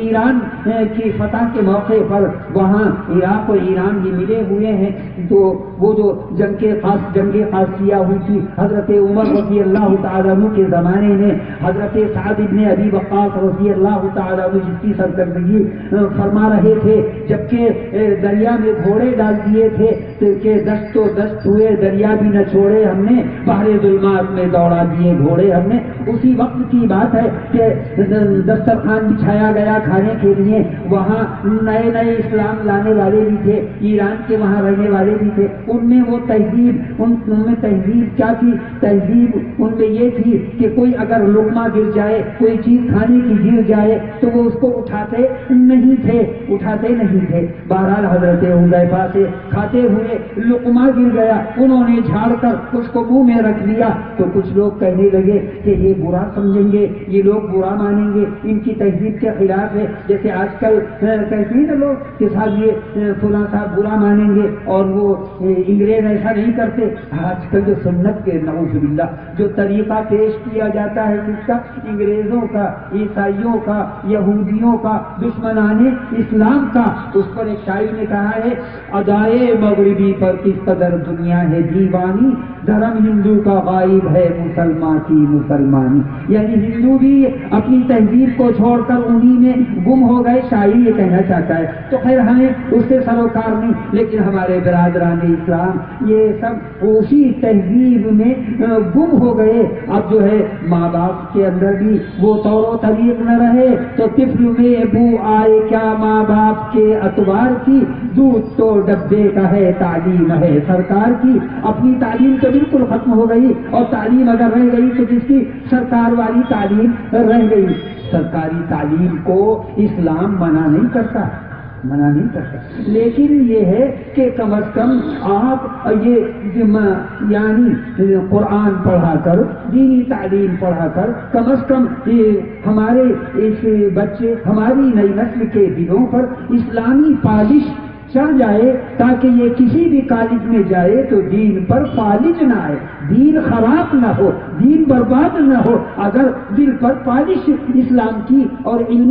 ایران کی فتح کے موقع پر وہاں عراق اور ایران بھی ملے ہوئے ہیں، تو وہ جو جنگ قادسیہ ہوئی تھی حضرت عمر رضی اللہ تعالیٰ عنہ کے زمانے میں، حضرت سعد ابن ابی وقاص رضی اللہ تعالیٰ عنہ جس کی سرکردگی فرما رہے تھے، جبکہ دریا میں گھوڑے ڈال دیے تھے کہ دست و دست ہوئے، دریا بھی نہ چھوڑے ہم نے، بحر ظلمات میں دوڑا دیے گھوڑے ہم نے۔ اسی وقت کی بات ہے کہ دسترخوان بچھایا گیا کھانے کے لیے، وہاں نئے نئے اسلام لانے والے بھی تھے، ایران کے وہاں رہنے والے بھی تھے، ان میں وہ تہذیب، ان میں تہذیب کیا تھی؟ تہذیب ان میں یہ تھی کہ کوئی اگر لقمہ گر جائے، کوئی چیز کھانے کی گر جائے تو وہ اس کو اٹھاتے نہیں تھے۔ بہرحال حضرت حذیفہ سے کھاتے ہوئے لقمہ گر گیا، انہوں نے جھاڑ کر اس کو منہ میں رکھ لیا، تو کچھ لوگ کہنے لگے کہ یہ برا سمجھیں گے، یہ لوگ برا مانیں گے، ان کی تہذیب کے خلاف ہے، جیسے آج کل کہتے ہیں نا لوگ کہ صاحب یہ فلاں صاحب برا مانیں گے، اور وہ انگریز ایسا نہیں کرتے۔ آج کل جو سنت کے نعوذ باللہ جو طریقہ پیش کیا جاتا ہے کس کا؟ انگریزوں کا، عیسائیوں کا، یہودیوں کا، دشمنان اسلام کا۔ اس پر ایک شاعر نے کہا ہے، ادائے مغربی پر کس قدر دنیا ہے دیوانی، دھرم ہندو کا غائب ہے مسلمان کی مسلمانی۔ یعنی ہندو بھی اپنی تہذیب کو چھوڑ کر انہی میں گم ہو گئے، شاعر یہ کہنا چاہتا ہے۔ تو خیر ہمیں اس سے سروکار نہیں، لیکن ہمارے برادران اسلام یہ سب اسی تہذیب میں گم ہو گئے۔ اب جو ہے ماں باپ کے اندر بھی وہ طور و طریق نہ رہے، تو طفل میں بو آئے کیا ماں باپ کے اتوار کی، دودھ تو ڈبے کا ہے تعلیم ہے سرکار کی۔ اپنی تعلیم تو بالکل ختم ہو گئی، اور تعلیم اگر رہ گئی تو جس کی سرکار والی تعلیم رہ گئی۔ سرکاری تعلیم کو اسلام منع نہیں کرتا، لیکن یہ ہے کہ کم از کم آپ یہ یعنی قرآن پڑھا کر، دینی تعلیم پڑھا کر، کم از کم ہمارے اس بچے، ہماری نئی نسل کے دلوں پر اسلامی پالش چڑھ جائے، تاکہ یہ کسی بھی کالج میں جائے تو دین پر پالش نہ آئے، دین خراب نہ ہو، دین برباد نہ ہو۔ اگر دل پر پالش اسلام کی اور علم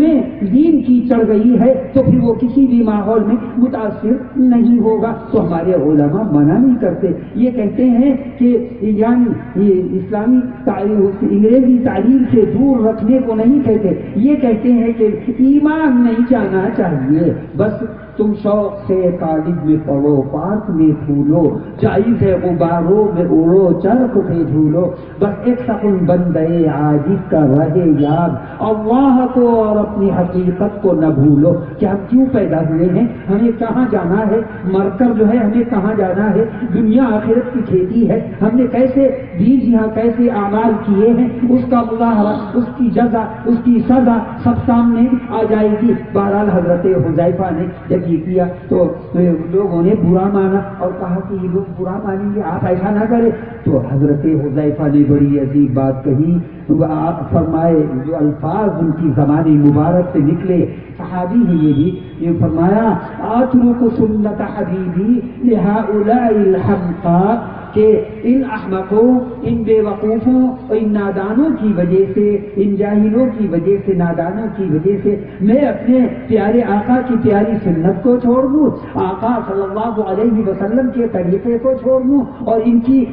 دین کی چڑھ گئی ہے تو پھر وہ کسی بھی ماحول میں متاثر نہیں ہوگا۔ تو ہمارے علماء منع نہیں کرتے، یہ کہتے ہیں کہ یعنی یہ اسلامی تعلیم انگریزی تعلیم سے دور رکھنے کو نہیں کہتے، یہ کہتے ہیں کہ ایمان نہیں جانا چاہیے، بس تم شوق سے کالج میں پڑھو، پارک میں پھولو، جائز ہے غباروں میں اڑو، چرخ پہ جھولو، بس ایک سکون بندے عاجز کا رہے یاد، اللہ کو اور اپنی حقیقت کو نہ بھولو۔ کہ ہم کیوں پیدا ہوئے ہیں، ہمیں کہاں جانا ہے، مر کر جو ہے ہمیں کہاں جانا ہے، دنیا آخرت کی کھیتی ہے، ہم نے کیسے بیج یہاں کیسے اعمال کیے ہیں، اس کا مظاہرہ، اس کی جزا، اس کی سزا سب سامنے آ جائے گی۔ بہرحال حضرت حذیفہ نے جب یہ کیا تو لوگوں نے برا مانا اور کہا کہ یہ لوگ برا مانیں گے، آپ ایسا نہ کریں۔ تو حضرت حذیفہ نے بڑی عجیب بات کہی، آپ فرمائے جو الفاظ ان کی زبان مبارک سے نکلے، صحابی ہے یہ بھی، یہ فرمایا اترک سنت حبیبی لہؤلاء الحمقاء، کہ ان احمقوں، ان بے وقوفوں اور ان نادانوں کی وجہ سے، ان جاہلوں کی وجہ سے، نادانوں کی وجہ سے میں اپنے پیارے آقا کی پیاری سنت کو چھوڑ دوں، آقا صلی اللہ علیہ وسلم کے طریقے کو چھوڑ دوں اور ان کی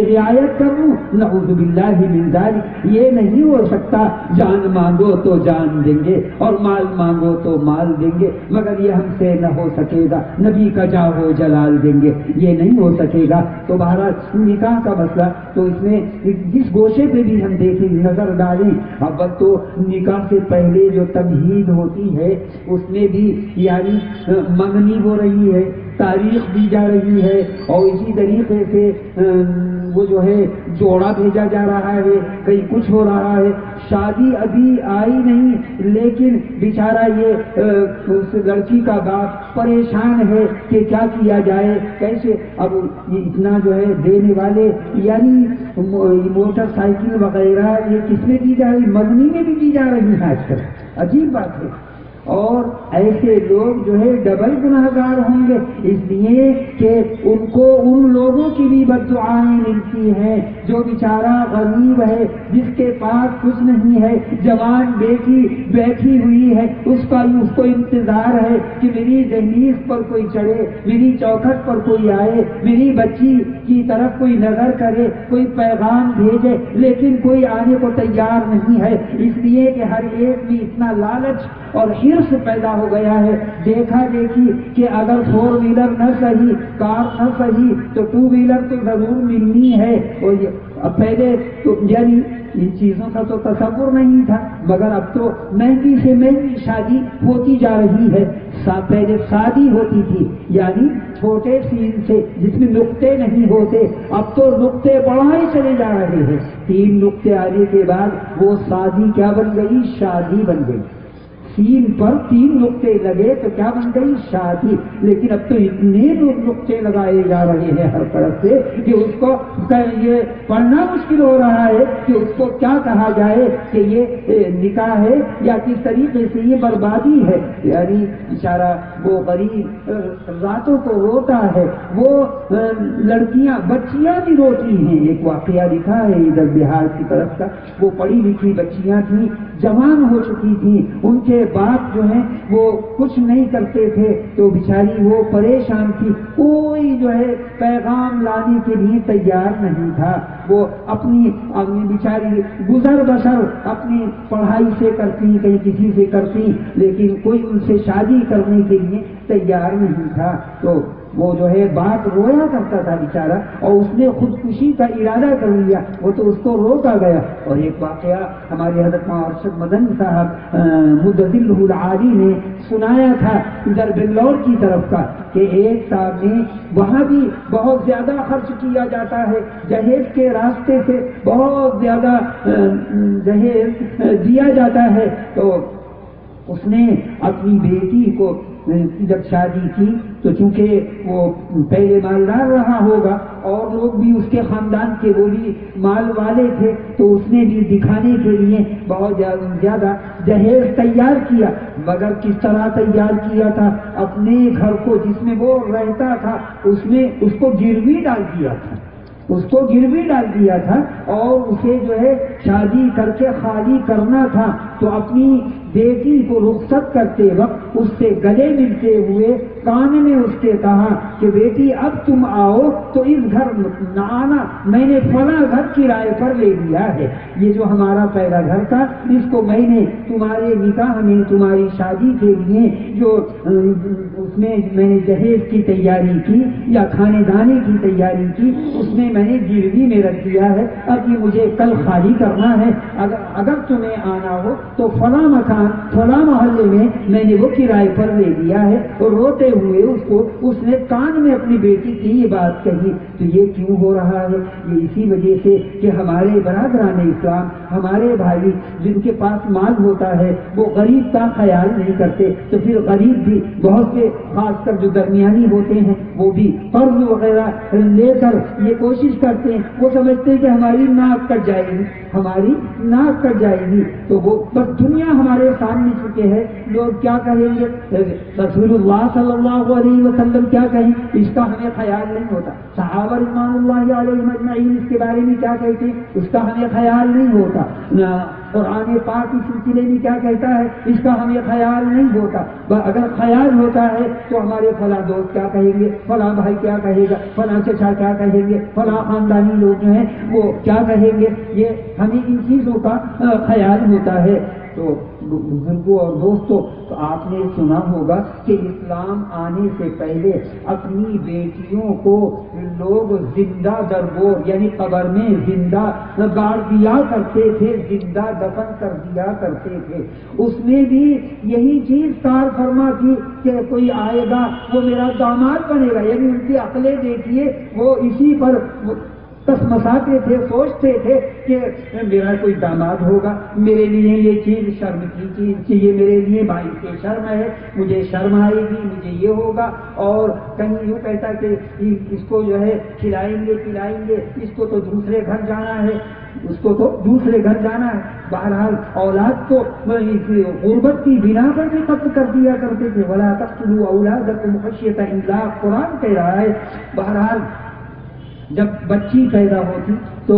رعایت کروں؟ نعوذ باللہ من ذلک، یہ نہیں ہو سکتا۔ جان مانگو تو جان دیں گے اور مال مانگو تو مال دیں گے، مگر یہ ہم سے نہ ہو سکے گا، نبی کا جاہ و جلال دیں گے، یہ نہیں ہو سکے گا۔ تو بہرحال نکاح کا مسئلہ تو اس میں جس گوشے پہ بھی ہم دیکھیں، نظر ڈالیں، اب تو نکاح سے پہلے جو تمہید ہوتی ہے اس میں بھی یعنی منگنی ہو رہی ہے، تاریخ دی جا رہی ہے، اور اسی طریقے سے وہ جو ہے جوڑا بھیجا جا رہا ہے، کہیں کچھ ہو رہا ہے، شادی ابھی آئی نہیں، لیکن بیچارہ یہ اس لڑکی کا باپ پریشان ہے کہ کیا کیا جائے، کیسے۔ اب یہ اتنا جو ہے دینے والے یعنی موٹر سائیکل وغیرہ یہ کس میں دی جا رہی، مدنی میں بھی دی جا رہی ہے آج کل، عجیب بات ہے۔ اور ایسے لوگ جو ہے ڈبل گنہگار ہوں گے، اس لیے کہ ان کو ان لوگوں کی بھی بد دعائیں ملتی ہیں جو بیچارہ غریب ہے، جس کے پاس کچھ نہیں ہے، جوان بیٹی بیٹھی ہوئی ہے، اس کو انتظار ہے کہ میری دہلیز پر کوئی چڑھے، میری چوکھٹ پر کوئی آئے، میری بچی کی طرف کوئی نظر کرے، کوئی پیغام بھیجے، لیکن کوئی آنے کو تیار نہیں ہے، اس لیے کہ ہر ایک میں اتنا لالچ اور حرص پیدا ہو گیا ہے، دیکھا دیکھی کہ اگر 4 ویلر نہ صحیح، کار نہ صحیح تو 2 ویلر تو ضرور ملنی ہے۔ اور پہلے تو یعنی ان چیزوں کا تو تصور نہیں تھا، مگر اب تو مہنگی سے مہنگی شادی ہوتی جا رہی ہے۔ پہلے شادی ہوتی تھی یعنی چھوٹے سین سے جس میں نقطے نہیں ہوتے، اب تو نقطے بڑھائے چلے جا رہے ہیں، 3 نقطے آنے کے بعد وہ شادی کیا بن گئی؟ شادی بن گئی۔ سین پر 3 نقطے لگے تو کیا بن گئی؟ شادی۔ لیکن اب تو اتنے نقطے لگائے جا رہے ہیں ہر طرف سے کہ اس کو یہ پڑھنا مشکل ہو رہا ہے کہ اس کو کیا کہا جائے کہ یہ نکاح ہے یا کس طریقے سے یہ بربادی ہے۔ یعنی بیچارہ وہ غریب راتوں کو روتا ہے، وہ لڑکیاں بچیاں بھی روتی ہیں۔ ایک واقعہ لکھا ہے ادھر بہار کی طرف کا، وہ پڑھی لکھی بچیاں تھیں، جوان ہو چکی تھیں، ان کے باپ جو ہیں وہ کچھ نہیں کرتے تھے تو بیچاری وہ پریشان تھی، کوئی جو ہے پیغام لانے کے لیے تیار نہیں تھا۔ وہ اپنی بیچاری گزر بسر اپنی پڑھائی سے کرتی، کہیں کسی سے کرتی، لیکن کوئی ان سے شادی کرنے کے لیے تیار نہیں تھا۔ تو وہ جو ہے باپ رویا کرتا تھا بیچارہ، اور اس نے خودکشی کا ارادہ کر لیا، وہ تو اس کو روکا گیا۔ اور ایک واقعہ ہمارے حضرت ارشد مدنی صاحب مدظلہ العالی نے سنایا تھا ادھر بنگلور کی طرف کا، کہ ایک صاحب نے وہاں بھی بہت زیادہ خرچ کیا جاتا ہے، جہیز کے راستے سے بہت زیادہ جہیز دیا جاتا ہے، تو اس نے اپنی بیٹی کو جب شادی کی تو چونکہ وہ پہلے مالدار رہا ہوگا اور لوگ بھی اس کے خاندان کے وہ بھی مال والے تھے، تو اس نے بھی دکھانے کے لیے بہت زیادہ جہیز تیار کیا، مگر کس طرح تیار کیا تھا؟ اپنے گھر کو جس میں وہ رہتا تھا اس میں اس کو گروی ڈال دیا تھا، اور اسے جو ہے شادی کر کے خالی کرنا تھا۔ تو اپنی بیٹی کو رخصت کرتے وقت اس سے گلے ملتے ہوئے کان میں اس کے کہا کہ بیٹی اب تم آؤ تو اس گھر نہ آنا، میں نے فلاں گھر کرائے پر لے لیا ہے، یہ جو ہمارا پہلا گھر تھا اس کو میں نے تمہارے نکاح میں تمہاری شادی کے لیے جو اس میں میں نے جہیز کی تیاری کی یا کھانے دانے کی تیاری کی، اس میں میں نے گروی میں رکھ دیا ہے، اب یہ مجھے کل خالی کرنا ہے، اگر تمہیں آنا ہو تو فلاں مکان فلاں محلے میں نے وہ کرائے پر لے لیا ہے۔ اور روتے ہوئے اس نے کان میں اپنی بیٹی کی یہ بات کہی۔ تو یہ کیوں ہو رہا ہے؟ یہ اسی وجہ سے کہ ہمارے برادران اسلام، ہمارے بھائی جن کے پاس مال ہوتا ہے وہ غریب کا خیال نہیں کرتے، تو پھر غریب بھی بہت سے خاص کر جو درمیانی ہوتے ہیں وہ بھی قرض وغیرہ لے کر یہ کوشش کرتے ہیں، وہ سمجھتے ہیں کہ ہماری ناک کٹ جائے گی، تو وہ بس دنیا ہمارے سامنے چکے ہیں، لوگ کیا کہیں گے، رسول اللہ صلی اللہ علیہ وسلم کیا کہیں، اس کا ہمیں خیال نہیں ہوتا، صحابہ رضوان اللہ علیہم اجمعین اس کے بارے میں کیا کہتے ہیں، اس کا ہمیں خیال نہیں ہوتا، قرآن پاک اس سلسلے میں کیا کہتا ہے اس کا ہمیں خیال نہیں ہوتا، اگر خیال ہوتا ہے تو ہمارے فلاں دوست کیا کہیں گے، فلاں بھائی کیا کہے گا، فلاں چچا کیا کہیں گے، فلاں خاندانی لوگ جو ہیں وہ کیا کہیں گے، یہ ہمیں ان چیزوں کا خیال ہوتا ہے۔ تو بزرگوں اور دوستوں، تو آپ نے سنا ہوگا کہ اسلام آنے سے پہلے اپنی بیٹیوں کو لوگ زندہ درگور یعنی قبر میں زندہ گاڑ دیا کرتے تھے، زندہ دفن کر دیا کرتے تھے۔ اس میں بھی یہی چیز کار فرما تھی کہ کوئی آئے گا وہ میرا داماد بنے گا، یعنی ان کی عقلیں دیکھیے وہ اسی پر تسمساتے تھے، سوچتے تھے کہ میرا کوئی داماد ہوگا، میرے لیے یہ چیز شرم کی چیز کہ یہ میرے لیے بھائی کی شرم ہے، مجھے شرم آئے گی، مجھے یہ ہوگا، اور کہیں یوں کہتا کہ اس کو جو ہے کھلائیں گے اس کو تو دوسرے گھر جانا ہے۔ اس کو تو دوسرے گھر جانا ہے. بہرحال اولاد کو غربت کی بنا پر بھی قتل کر دیا کرتے تھے. ولا تقتلوا اولادکم خشیۃ املاق قرآن کہہ رہا ہے. بہرحال جب بچی پیدا ہوتی تو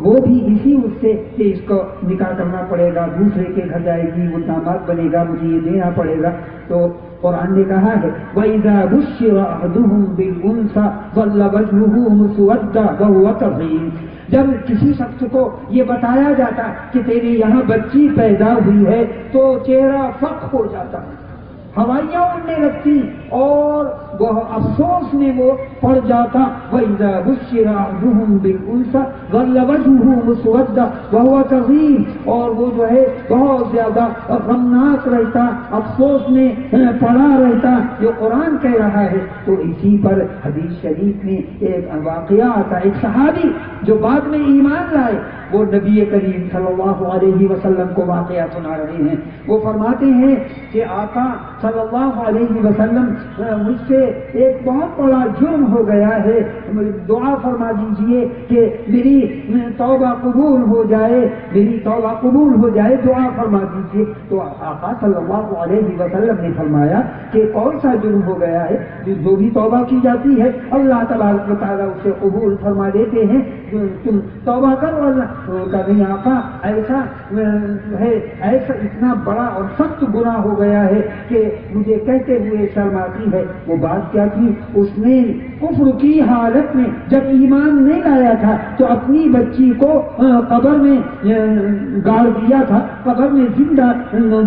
وہ بھی اسی اس سے کہ اس کو نکاح کرنا پڑے گا, دوسرے کے گھر جائے گی, وہ داماد بنے گا, مجھے یہ دینا پڑے گا. تو قرآن نے کہا ہے وَإِذَا بُشِّرَ أَحَدُهُم بِالْأُنثَىٰ ظَلَّ وَجْهُهُ مُسْوَدًّا وَهُوَ كَظِيمٌ. جب کسی شخص کو یہ بتایا جاتا کہ تیرے یہاں بچی پیدا ہوئی ہے تو چہرہ فخ ہو جاتا, ہوائیاں اڑنے لگتی اور وہ افسوس میں وہ پڑ جاتا. وَإِذَا بُشِّرَ أَحَدُهُم بِالْأُنثَىٰ ظَلَّ وَجْهُهُ مُسْوَدًّا وَهُوَ كَظِيمٌ. اور وہ جو ہے بہت زیادہ غمناک رہتا, افسوس میں پڑا رہتا. جو قرآن کہہ رہا ہے تو اسی پر حدیث شریف میں ایک واقعہ آتا. ایک صحابی جو بعد میں ایمان لائے وہ نبی کریم صلی اللہ علیہ وسلم کو واقعہ سنا رہے ہیں. وہ فرماتے ہیں کہ آقا صلی اللہ علیہ وسلم مجھ سے ایک بہت بڑا جرم ہو گیا ہے, دعا فرما دیجئے کہ میری توبہ قبول ہو جائے, میری توبہ قبول ہو جائے, دعا فرما دیجئے. تو آقا صلی اللہ علیہ وسلم نے فرمایا کہ کون سا جرم ہو گیا ہے, جو بھی توبہ کی جاتی ہے اللہ تبارک و تعالیٰ اسے قبول فرما دیتے ہیں, تم توبہ کرو. اللہ کا نہیں آقا ایسا ہے, ایسا اتنا بڑا اور سخت گناہ ہو گیا ہے کہ مجھے کہتے ہوئے شرم آتی ہے. وہ بات کیا تھی, اس نے کفر کی حالت میں جب ایمان نہیں لایا تھا تو اپنی بچی کو قبر میں گاڑ دیا تھا, قبر میں زندہ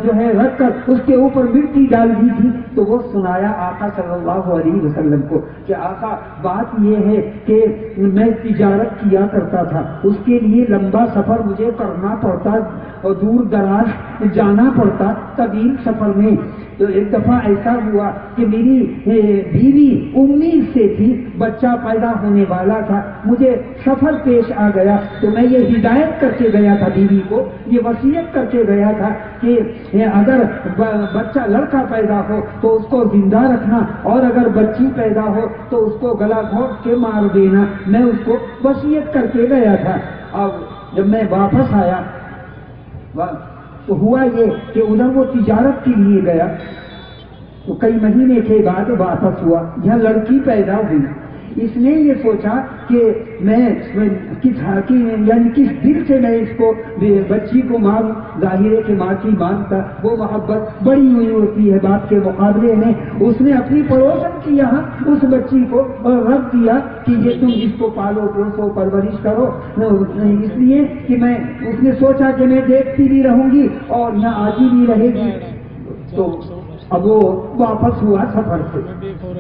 جو ہے رکھ کر اس کے اوپر مٹی ڈال دی تھی. تو وہ سنایا آقا صلی اللہ علیہ وسلم کو کہ آقا بات یہ ہے کہ میں تجارت کیا کرتا تھا, اس کے لیے لمبا سفر مجھے کرنا پڑتا اور دور دراز جانا پڑتا طویل سفر میں. تو ایک دفعہ ایسا ہوا کہ میری بیوی امید سے تھی, بچہ پیدا ہونے والا تھا, مجھے سفر پیش آ گیا تو میں یہ ہدایت کر کے گیا تھا بیوی کو, یہ وصیت کر کے گیا تھا کہ اگر بچہ لڑکا پیدا ہو تو اس کو زندہ رکھنا اور اگر بچی پیدا ہو تو اس کو گلا گھونٹ کے مار دینا. میں اس کو وصیت کر کے گیا تھا. اب جب میں واپس آیا تو ہوا یہ کہ ادھر وہ تجارت کے لیے گیا تو کئی مہینے کے بعد واپس ہوا, یہاں لڑکی پیدا ہوئی. اس نے یہ سوچا کہ میں کس یعنی کس دل سے میں اس کو بچی کو ماروں. ظاہر ہے کہ ماں کی مانتا وہ محبت بڑی ہوئی ہوتی ہے باپ کے مقابلے میں. اس نے اپنی پڑوسن کی یہاں اس بچی کو رکھ دیا کہ یہ تم اس کو پالو پوسو پرورش کرو, اس لیے کہ میں اس نے سوچا کہ میں دیکھتی بھی رہوں گی اور یہاں آتی بھی رہے گی. تو اب وہ واپس ہوا سفر سے,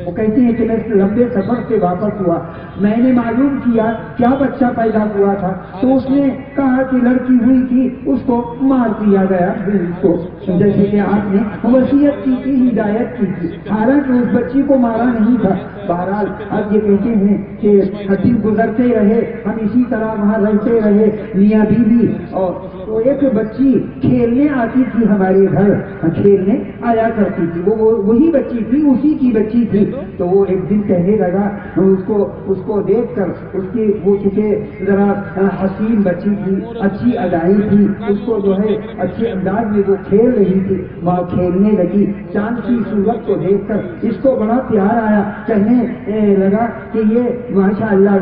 وہ کہتے ہیں کہ میں لمبے سفر سے واپس ہوا, میں نے معلوم کیا کیا بچہ پیدا ہوا تھا. تو اس نے کہا کہ لڑکی ہوئی تھی, اس کو مار دیا گیا, اس کو جیسے کہ آپ نے وصیت کی تھی, ہدایت کی تھی, حالانکہ اس بچی کو مارا نہیں تھا. بہرحال اب یہ کہتے ہیں کہ دن گزرتے رہے, ہم اسی طرح وہاں رہتے رہے میاں بیوی. اور تو ایک بچی کھیلنے آتی تھی ہمارے گھر, کھیلنے آیا کرتی تھی, وہ وہی بچی تھی, اسی کی بچی تھی. تو وہ ایک دن کہنے لگا, اس کو دیکھ کر اس کی وہ چونکہ ذرا حسین بچی تھی, اچھی ادائی تھی, اس کو جو ہے اچھے انداز میں وہ کھیل رہی تھی, وہاں کھیلنے لگی. چاند کی صورت کو دیکھ کر اس کو بڑا پیار آیا, کہنے لگا کہ یہ ماشاء اللہ.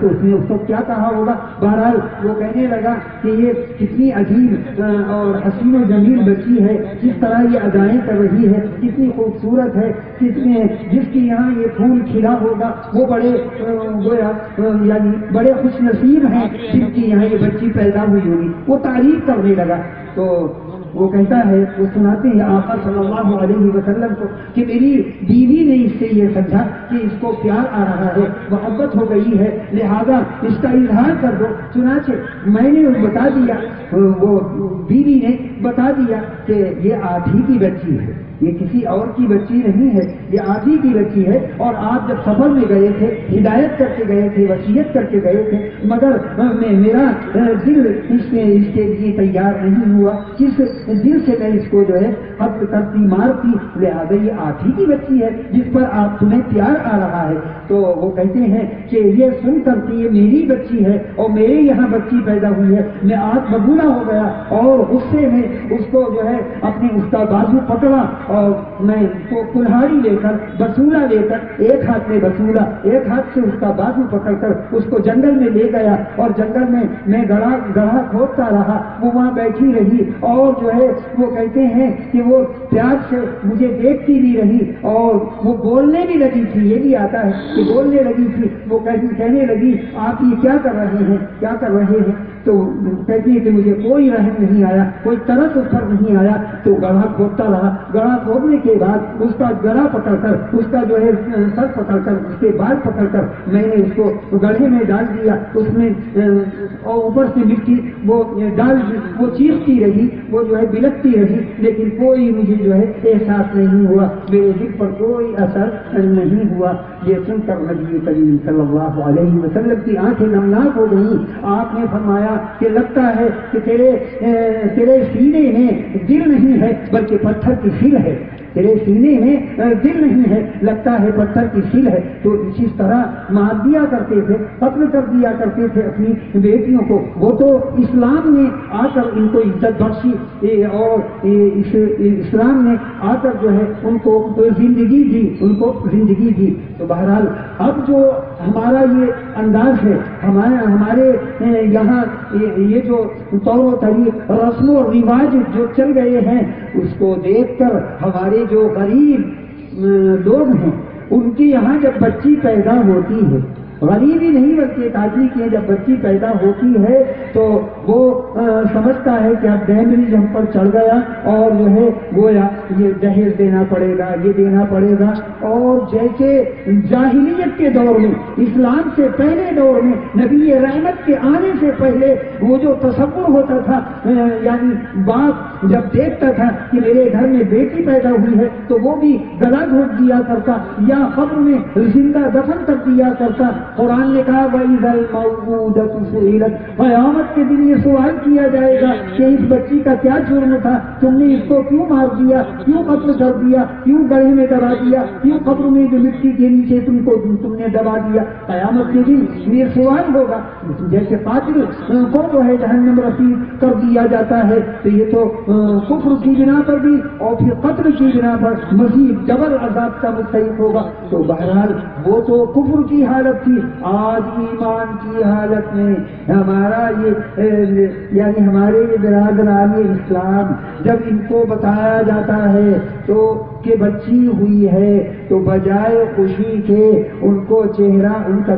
تو اس نے اس کو کیا کہا ہوگا, بہرحال وہ کہنے لگا کہ یہ کتنی عجیب اور حسین و جمیل بچی ہے, جس طرح یہ ادائیں کر رہی ہے, کتنی خوبصورت ہے, کتنے جس کی یہاں یہ پھول کھلا ہوگا وہ بڑے یعنی بڑے خوش نصیب ہیں جن کی یہاں یہ بچی پیدا ہوئی ہوگی. وہ تعریف کرنے لگا. تو وہ کہتا ہے, وہ سناتے ہیں آقا صلی اللہ علیہ وسلم کو کہ میری بیوی نے اس سے یہ سمجھا کہ اس کو پیار آ رہا ہے, محبت ہو گئی ہے, لہذا اس کا اظہار کر دو. چنانچہ میں نے بتا دیا, وہ بیوی نے بتا دیا کہ یہ آپ ہی کی بچی ہے, یہ کسی اور کی بچی نہیں ہے, یہ آپ ہی کی بچی ہے. اور آپ جب سفر میں گئے تھے, ہدایت کر کے گئے تھے, وصیت کر کے گئے تھے, مگر میرا دل اس کے لیے تیار نہیں ہوا. جس دل سے میں اس کو جو ہے قتل کرتی مارتی، لہٰذا یہ آپ ہی کی بچی ہے جس پر آپ تمہیں پیار آ رہا ہے۔ تو وہ کہتے ہیں کہ یہ سن کر کہ یہ میری بچی ہے اور میرے یہاں بچی پیدا ہوئی ہے، میں آگ ببولا ہو گیا اور غصے میں اس کو جو ہے اپنے اس کا بازو پکڑا اور میں کو کلہاڑی لے کر بسولہ لے کر ایک ہاتھ میں بسولہ ایک ہاتھ سے اس کا بازو پکڑ کر اس کو جنگل میں لے گیا اور جنگل میں گڑھا کھودتا رہا، وہ وہاں بیٹھی رہی اور جو ہے وہ کہتے ہیں کہ وہ پیار سے مجھے دیکھتی بھی رہی اور وہ بولنے بھی لگی تھی، یہ بھی آتا ہے کہ بولنے لگی تھی، وہ کہنے لگی آپ یہ کیا کر رہے ہیں کیا کر رہے ہیں؟ تو کہتی ہے کہ مجھے کوئی رحم نہیں آیا، کوئی طرف اس پر نہیں آیا، تو گڑھا کھودتا رہا، گڑھا کھودنے کے بعد اس کا گلا پکڑ کر اس کا جو ہے سر پکڑ کر اس کے بال پکڑ کر میں نے اس کو گڑھے میں ڈال دیا، اس میں اور اوپر سے مٹی وہ ڈال دی، وہ چیختی رہی، وہ جو ہے بلکتی رہی، لیکن کوئی مجھے جو ہے احساس نہیں ہوا، میرے دل پر کوئی اثر نہیں ہوا۔ یہ سن کر نبی کریم صلی اللہ علیہ وسلم کی آنکھیں نمناک ہو گئیں۔ آپ نے فرمایا کہ لگتا ہے کہ تیرے سینے میں دل نہیں ہے بلکہ پتھر کی سل ہے، تیرے سینے میں دل نہیں ہے، لگتا ہے پتھر کی سل ہے۔ تو اسی طرح مار دیا کرتے تھے، قتل کر دیا کرتے تھے اپنی بیٹیوں کو۔ وہ تو اسلام نے آ کر ان کو عزت بخشی اور اسلام نے آ کر جو ہے ان کو زندگی دی۔ تو بہرحال اب جو ہمارا یہ انداز ہے، ہمارے یہاں یہ جو طور و طریق رسم و رواج جو چل گئے ہیں، اس کو دیکھ کر ہمارے جو غریب لوگ ہیں ان کے یہاں جب بچی پیدا ہوتی ہے، غریب ہی نہیں بلکہ ایک آدمی کی جب بچی پیدا ہوتی ہے تو وہ سمجھتا ہے کہ اب ڈیمیج ہم پر چڑھ گیا اور جو ہے گویا یہ جہیز دینا پڑے گا، یہ دینا پڑے گا۔ اور جیسے جاہلیت کے دور میں، اسلام سے پہلے دور میں، نبی رحمت کے آنے سے پہلے وہ جو تصور ہوتا تھا، یعنی باپ جب دیکھتا تھا کہ میرے گھر میں بیٹی پیدا ہوئی ہے تو وہ بھی گلا گھونٹ دیا کرتا یا قبر میں زندہ دفن کر دیا کرتا۔ قرآن نے کہا وَإِذَا الْمَوْءُودَةُ سُئِلَتْ، قیامت کے دن یہ سوال کیا جائے گا کہ اس بچی کا کیا جرم تھا، تم نے اس کو کیوں مار دیا، کیوں قتل کر دیا، کیوں گڑھے میں دبا دیا، کیوں قبر میں جو مٹی کے نیچے تم نے دبا دیا۔ قیامت کے دن یہ سوال ہوگا۔ جیسے قاتل کو جو ہے جہنم رسید کر دیا جاتا ہے تو یہ تو کفر کی بنا پر بھی اور پھر قتل کی بنا پر مزید ڈبل عذاب کا مستحق ہوگا۔ تو بہرحال وہ تو کفر کی حالت تھی، آج ایمان کی حالت میں ہمارا یعنی ہمارے برادران اسلام جب ان کو بتایا جاتا ہے تو کہ بچی ہوئی ہے تو بجائے خوشی کے ان کا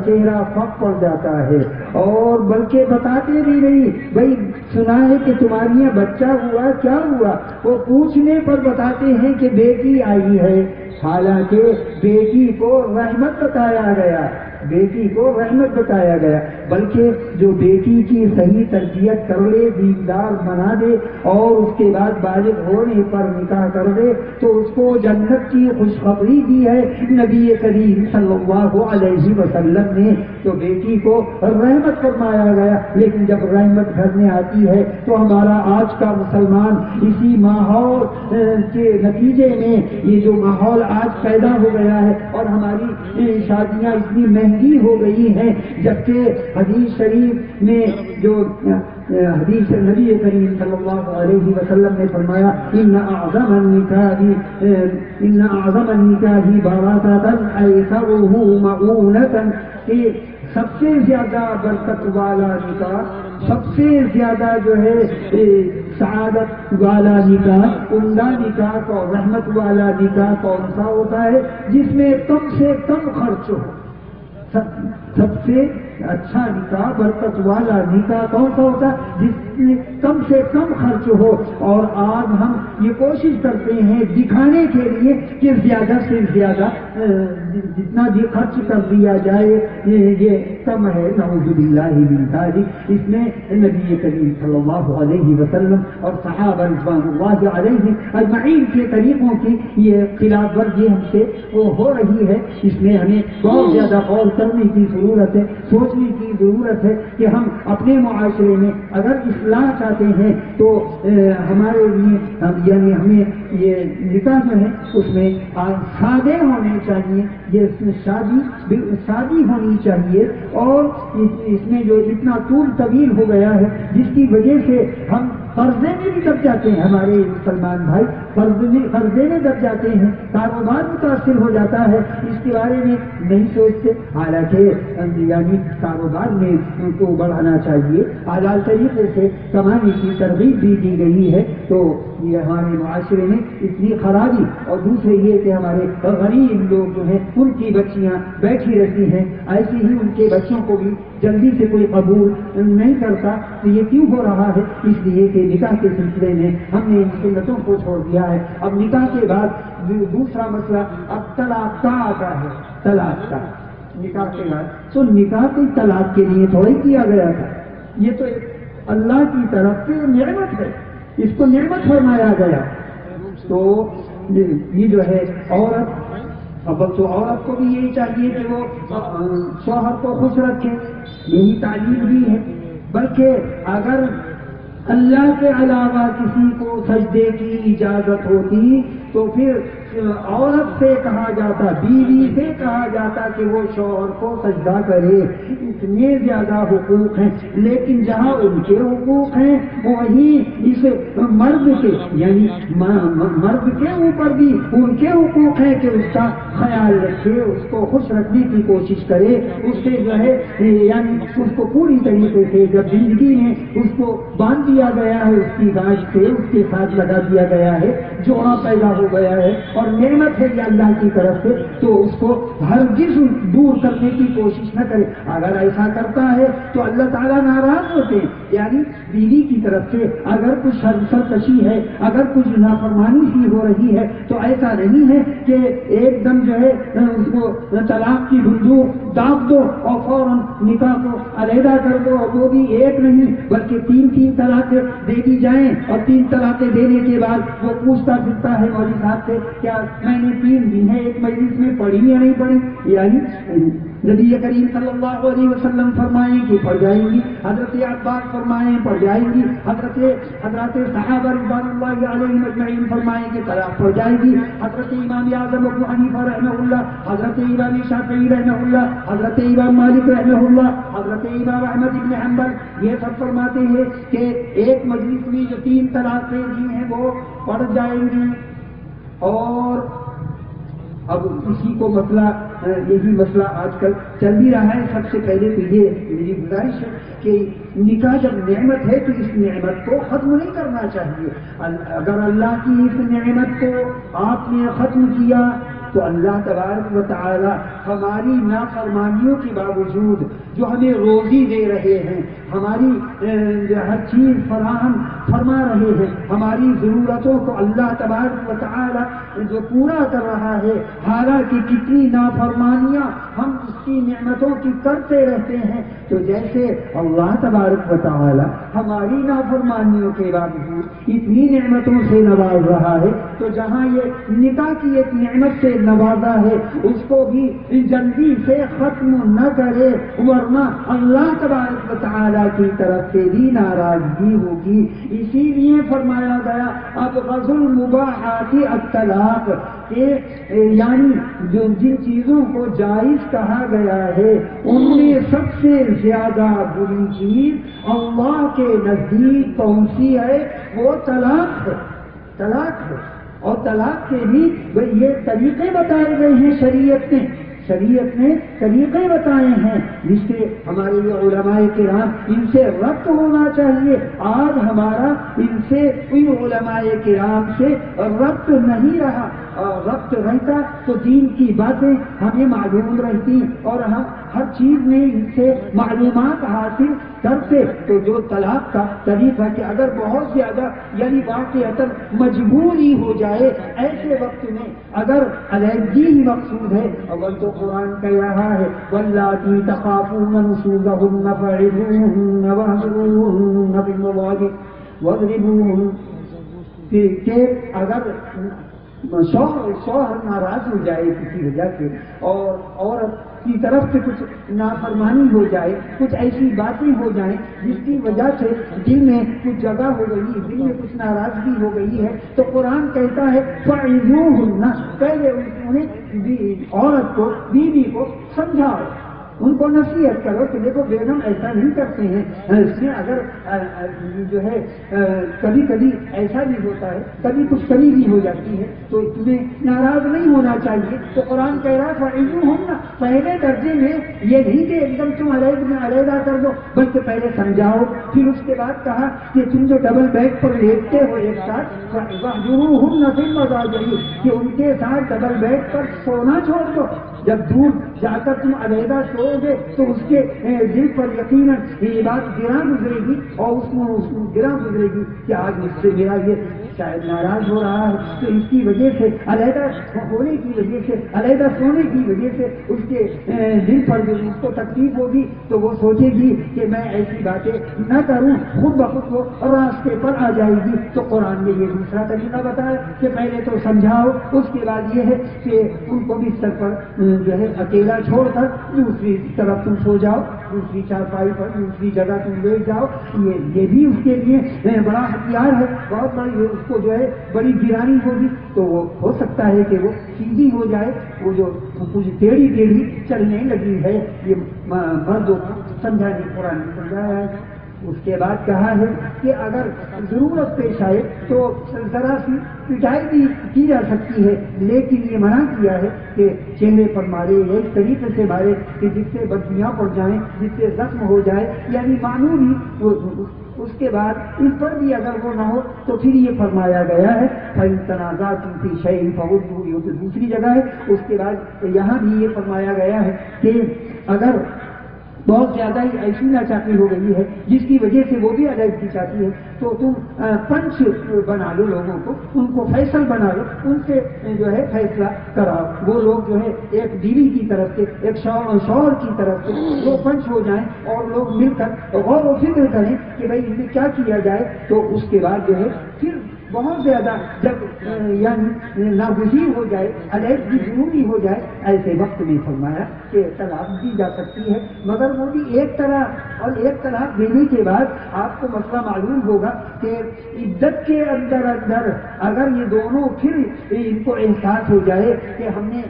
چہرہ پھک پڑ جاتا ہے اور بلکہ بتاتے بھی نہیں، بھائی سنا ہے کہ تمہاری یہاں بچہ ہوا، کیا ہوا؟ وہ پوچھنے پر بتاتے ہیں کہ بیٹی آئی ہے، حالانکہ بیٹی کو رحمت بتایا گیا، بیٹی کو رحمت بتایا گیا، بلکہ جو بیٹی کی صحیح تربیت کر لے، دیندار بنا دے اور اس کے بعد بالغ ہونے پر نکاح کر دے تو اس کو جنت کی خوشخبری دی ہے نبی کریم صلی اللہ علیہ وسلم نے۔ تو بیٹی کو رحمت فرمایا گیا، لیکن جب رحمت گھر میں آتی ہے تو ہمارا آج کا مسلمان اسی ماحول کے نتیجے میں یہ جو ماحول آج پیدا ہو گیا ہے اور ہماری شادیاں اتنی مہنگی ہو گئی ہیں، جبکہ حدیث شریف میں جو حدیث نبی کریم صلی اللہ علیہ وسلم نے فرمایا ان اعظم النکاح برکۃ ایسرہ مؤونۃ، کہ سب سے زیادہ برکت والا نکاح، سب سے زیادہ جو ہے سعادت والا نکاح، عمدہ نکاح اور رحمت والا نکاح کون سا ہوتا ہے؟ جس میں کم سے کم خرچ ہو۔ سب سے اچھا نکاح، برکت والا نکاح کون سا ہوتا ہے؟ جس میں کم سے کم خرچ ہو۔ اور آج ہم یہ کوشش کرتے ہیں دکھانے کے لیے کہ زیادہ سے زیادہ جتنا بھی خرچ کر دیا جائے یہ کم ہے، نعوذ باللہ من ذلک۔ اس میں نبی کریم صلی اللہ علیہ وسلم اور صحابہ رضوان اللہ علیہ اجمعین کے طریقوں کی یہ خلاف ورزی ہم سے وہ ہو رہی ہے۔ اس میں ہمیں بہت زیادہ غور کرنے کی ضرورت ہے، سوچنے کی ضرورت ہے کہ ہم اپنے معاشرے میں اگر اصلاح چاہتے ہیں تو ہمارے لیے یعنی ہمیں یہ نکاح جو ہے اس میں سادے ہونے چاہیے، یہ شادی ہونی چاہیے، اور اس میں جو اتنا طول طویل ہو گیا ہے جس کی وجہ سے ہم قرضے میں بھی دب جاتے ہیں، ہمارے مسلمان بھائی قرضے میں دب جاتے ہیں، کاروبار متاثر ہو جاتا ہے، اس کے بارے میں نہیں سوچتے، حالانکہ یعنی کاروبار میں ان کو بڑھانا چاہیے، حلال طریقے سے کمانے کی ترغیب بھی دی گئی ہے۔ تو یہ ہمارے معاشرے میں اتنی خرابی، اور دوسرے یہ کہ ہمارے غریب لوگ جو ہیں ان کی بچیاں بیٹھی رہتی ہیں، ایسے ہی ان کے بچوں کو بھی جلدی سے کوئی قبول نہیں کرتا۔ تو یہ کیوں ہو رہا ہے؟ اس لیے کہ نکاح کے سلسلے میں ہم نے ان سنتوں کو چھوڑ دیا ہے۔ اب نکاح کے بعد دوسرا مسئلہ اب طلاق کا آتا ہے، طلاق کا نکاح کے بعد۔ تو نکاح کی طلاق کے لیے تھوڑا ہی کیا گیا تھا، یہ تو اللہ کی طرف سے نعمت ہے، اس کو نعمت فرمایا گیا۔ تو یہ جو ہے عورت، اب تو عورت کو بھی یہی چاہیے کہ وہ شوہر کو خوش رکھے، یہی تعلیم بھی ہے۔ بلکہ اگر اللہ کے علاوہ کسی کو سجدے کی اجازت ہوتی تو پھر عورت سے کہا جاتا، بیوی سے کہا جاتا کہ وہ شوہر کو سجدہ کرے، اتنے زیادہ حقوق ہیں۔ لیکن جہاں ان کے حقوق ہیں وہیں اس مرد کے یعنی مرد کے اوپر بھی ان کے حقوق ہیں کہ اس کا خیال رکھے، اس کو خوش رکھنے کی کوشش کرے، اس سے جو ہے یعنی اس کو پوری طریقے سے جب زندگی میں اس کو باندھ دیا گیا ہے، اس کی گاش سے اس کے ساتھ لگا دیا گیا ہے، جوڑا پیدا ہو گیا ہے اور نعمت ہے یہ اللہ کی طرف سے، تو اس کو ہرگز دور کرنے کی کوشش نہ کرے۔ اگر ایسا کرتا ہے تو اللہ تعالیٰ ناراض ہوتے ہیں۔ یعنی بیوی کی طرف سے اگر کچھ سرکشی ہے، اگر کچھ نافرمانی سی ہو رہی ہے تو ایسا نہیں ہے کہ ایک دم جو ہے اس کو طلاق کی بندوق داغ دو اور فوراً نکاح کو علیحدہ کر دو، اور وہ بھی ایک نہیں بلکہ تین طلاقیں دے دی جائیں، اور 3 طلاقیں دینے کے بعد وہ پوچھتا پھرتا ہے مولوی صاحب سے کیا میں نے 3 دن ہے ایک مجلس میں پڑھی یا نہیں پڑھی؟ یعنی نبی کریم صلی اللہ علیہ وسلم فرمائیں کہ پڑھ جائیں گی، حضرت عباس فرمائیں پڑھ جائیں گی، حضرت صحابہ رضوان اللہ علیہم اجمعین فرمائیں کہ طلاق پڑھ جائے گی، حضرت امام اعظم ابو حنیفہ رحمہ اللہ، حضرت امام شافعی رحمہ اللہ، حضرت امام مالک رحمہ اللہ، حضرت امام احمد بن حنبل، یہ سب فرماتے ہیں کہ ایک مجلس میں جو 3 طلاقیں دی ہیں وہ پڑھ جائیں گی۔ اور اب اسی کو مسئلہ یہی مسئلہ آج کل چل بھی رہا ہے۔ سب سے پہلے تو یہ میری گزارش ہے کہ نکاح جب نعمت ہے تو اس نعمت کو ختم نہیں کرنا چاہیے۔ اگر اللہ کی اس نعمت کو آپ نے ختم کیا تو اللہ تبارک و تعالی ہماری نافرمانیوں کے باوجود جو ہمیں روزی دے رہے ہیں، ہماری ہر چیز فراہم فرما رہے ہیں، ہماری ضرورتوں کو اللہ تبارک و تعالی جو پورا کر رہا ہے، حالانکہ کتنی نافرمانیاں ہم اس کی نعمتوں کی کرتے رہتے ہیں، تو جیسے اللہ تبارک و تعالی ہماری نافرمانیوں کے باوجود اتنی نعمتوں سے نواز رہا ہے، تو جہاں یہ نکاح کی ایک نعمت سے نوازا ہے اس کو بھی جلدی سے ختم نہ کرے، ورنہ اللہ تبارک و تعالی کی طرف سے بھی ناراضگی ہوگی۔ اسی لیے فرمایا گیا اب غض المباحات الطلاق، کہ یعنی جن چیزوں کو جائز کہا گیا ہے ان میں سب سے زیادہ بری چیز اللہ کے نزدیک کون سی ہے؟ وہ طلاق ہے، طلاق ہے۔ اور طلاق کے بھی یہ طریقے بتائے گئے ہیں شریعت نے طریقے بتائے ہیں جس سے ہمارے لیے علماء کرام ان سے ربط ہونا چاہیے۔ آج ہمارا ان علماء کرام سے ربط نہیں رہا، ربط رہتا تو دین کی باتیں ہمیں معلوم رہتی اور ہم ہر چیز میں ان سے معلومات حاصل کرتے۔ تو جو طلاق کا طریقہ کہ اگر بہت زیادہ یعنی واقعتاً مجبوری ہو جائے، ایسے وقت میں اگر علیحدگی ہی مقصود ہے، اول تو قرآن کہہ رہا ہے واللاتی تخافون نشوزہن فعظوہن واہجروہن فی المضاجع واضربوہن، کہ اگر شوہر ناراض ہو جائے کسی وجہ سے اور عورت کی طرف سے کچھ نافرمانی ہو جائے، کچھ ایسی باتیں ہو جائیں جس کی وجہ سے دل میں کچھ جگہ ہو گئی، دل میں کچھ ناراضگی ہو گئی ہے، تو قرآن کہتا ہے فَعِظُوهُنَّ، پہلے انہیں عورت کو، بیوی کو سمجھاؤ، ان کو نصیحت کرو کہ دیکھو بیگم ایسا نہیں کرتے ہیں، اس میں اگر جو ہے کبھی کبھی ایسا بھی ہوتا ہے، کبھی کچھ کمی بھی ہو جاتی ہے تو تمہیں ناراض نہیں ہونا چاہیے۔ تو قرآن کہہ رہا فَعِظُوهُنَّ، پہلے درجے میں یہ نہیں کہ ایک دم تم علیحدہ کر دو، بلکہ پہلے سمجھاؤ، پھر اس کے بعد کہا کہ تم جو ڈبل بیڈ پر لیٹتے ہو ایک ساتھ، وَاهْجُرُوهُنَّ فِي الْمَضَاجِعِ، کہ ان کے ساتھ ڈبل بیڈ پر سونا چھوڑ دو۔ جب دور جا کر تم علیحدہ سو گے تو اس کے دل پر یقیناً یہ بات گراں گزرے گی اور اس کو گراں گزرے گی کہ آج مجھ سے میرا یہ شاید ناراض ہو رہا ہے، تو اس کی وجہ سے علیحدہ ہونے کی وجہ سے، علیحدہ سونے کی وجہ سے اس کے دل پر جو اس کو تکلیف ہوگی تو وہ سوچے گی کہ میں ایسی باتیں نہ کروں، خود بخود وہ راستے پر آ جائے گی۔ تو قرآن نے یہ دوسرا طریقہ بتایا کہ پہلے تو سمجھاؤ، اس کے بعد یہ ہے کہ ان کو بستر پر جو ہے اکیلا چھوڑ کر دوسری طرف تم سو جاؤ، دوسری چارپائی پر دوسری جگہ تم لے جاؤ۔ یہ بھی اس کے لیے بڑا ہتھیار ہے، بہت بڑی اس کو جو ہے بڑی گرانی ہوگی تو وہ ہو سکتا ہے کہ وہ سیدھی ہو جائے، وہ جو کچھ ٹیڑھی ٹیڑھی چلنے لگی ہے، یہ مردوں کو سمجھانے قرآن نے سمجھایا ہے۔ اس کے بعد کہا ہے کہ اگر ضرورت پیش آئے تو ذرا سی پٹائی بھی کی جا سکتی ہے، لیکن یہ منع کیا ہے کہ چہرے پر مارے، ایک طریقے سے مارے کہ جس سے بدبیاں پڑ جائیں، جس سے زخم ہو جائے، یعنی معمولی۔ اس کے بعد اس پر بھی اگر وہ نہ ہو تو پھر یہ فرمایا گیا ہے فَإِن تَنَازَعْتُمْ فِي شَيْءٍ فَرُدُّوهُ، یہ تو دوسری جگہ ہے۔ اس کے بعد یہاں بھی یہ فرمایا گیا ہے کہ اگر بہت زیادہ ہی ایسی ناچاقی ہو گئی ہے جس کی وجہ سے وہ بھی علیحدگی چاہتی ہے تو تم پنچ بنا لو، لوگوں کو ان کو فیصل بنا لو، ان سے جو ہے فیصلہ کراؤ۔ وہ لوگ جو ہے ایک بیوی کی طرف سے، ایک شوہر کی طرف سے وہ پنچ ہو جائیں اور لوگ مل کر غور و فکر کریں کہ بھائی ان میں کیا کیا جائے۔ تو اس کے بعد جو ہے پھر بہت زیادہ جب یعنی ناگزیر ہو جائے، علیحدگی ضروری ہو جائے، ایسے وقت میں فرمایا کہ طلاق دی جا سکتی ہے، مگر وہ بھی ایک طرح۔ اور ایک طلاق دینے کے بعد آپ کو مسئلہ معلوم ہوگا کہ عدت کے اندر اگر یہ دونوں پھر ان کو احساس ہو جائے کہ ہم نے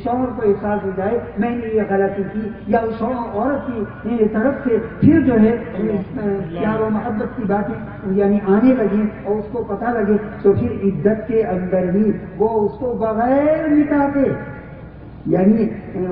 شوہر کو احساس ہو جائے میں نے یہ غلطی کی، یا اس عورت کی طرف سے پھر جو ہے پیار و محبت کی باتیں یعنی آنے لگیں اور اس کو پتہ لگے، تو پھر عدت کے اندر ہی وہ اس کو بغیر نکاح کے، یعنی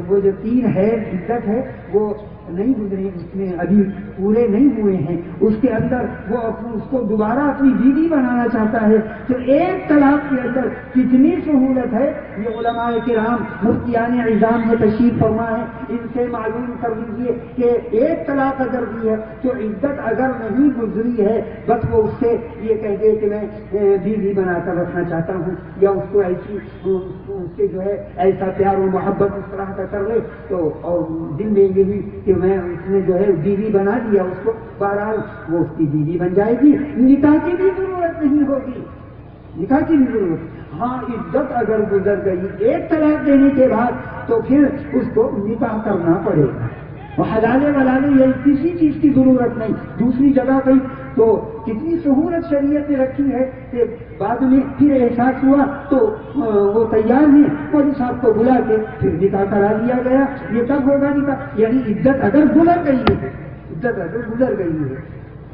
وہ جو 3 حیض عدت ہے وہ نہیں گزرے، اس میں ابھی پورے نہیں ہوئے ہیں، اس کے اندر وہ اس کو دوبارہ اپنی بیوی بنانا چاہتا ہے، تو ایک طلاق کے اندر کتنی سہولت ہے یہ علماء کرام مفتیان عظام نے تشریف فرما ہے، ان سے معلوم کر لیجیے کہ ایک طلاق اگر دی ہے تو عدت اگر نہیں گزری ہے بس وہ اس سے یہ کہہ دے کہ میں بیوی بنا کر رکھنا چاہتا ہوں، یا اس کو ایسی اس سے جو ہے ایسا پیار و محبت اس طرح کا کر لے تو، اور دل میں یہ بھی کہ میں اس نے جو ہے بیوی بنا دیا اس کو، بہرحال وہ اس کی بیوی بن جائے گی، نکاح کی بھی ضرورت نہیں ہوگی، نکاح کی بھی ضرورت۔ ہاں عدت اگر گزر گئی ایک طلاق دینے کے بعد تو پھر اس کو نکاح کرنا پڑے گا، اور حلالے ولانے یہ کسی چیز کی ضرورت نہیں۔ دوسری جگہ گئی تو کتنی سہولت شریعت نے رکھی ہے کہ بعد میں پھر احساس ہوا تو وہ تیار ہیں، مولوی صاحب کو بلا کے پھر نکاح کرا دیا گیا۔ یہ کب ہوگا نکاح؟ یعنی عدت اگر گزر گئی ہے، عدت اگر گزر گئی ہے۔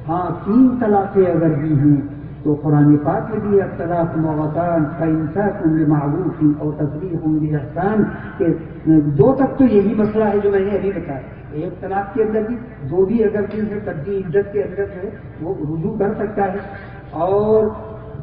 ہاں 3 طلاقیں اگر دی ہیں تو قرآن پاک میں بھی الطلاق مرتان فإمساك بمعروف اور تسریح بإحسان کہ 2 تک تو یہی مسئلہ ہے جو میں نے ابھی بتایا۔ ایک طلاق کے اندر بھی 2 بھی اگر چیز ہے تبدیل عدت کے اندر ہے وہ رجوع کر سکتا ہے، اور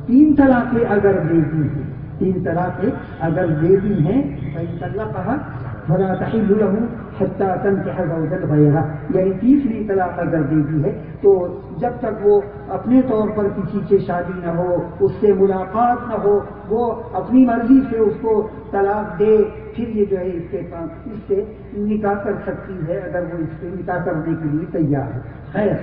3 طلاقیں اگر دے دی ہیں، 3 طلاقیں اگر دے دی ہیں فإن طلقها فلا تحل له حتى تنكح زوجا غيره، یعنی تیسری طلاق اگر دے دی ہے تو جب تک وہ اپنے طور پر کسی سے شادی نہ ہو، اس سے ملاقات نہ ہو، وہ اپنی مرضی سے اس کو طلاق دے، پھر یہ جو ہے اس سے نکاح کر سکتی ہے اگر وہ اس سے نکاح کرنے کے لیے تیار ہے۔ خیر،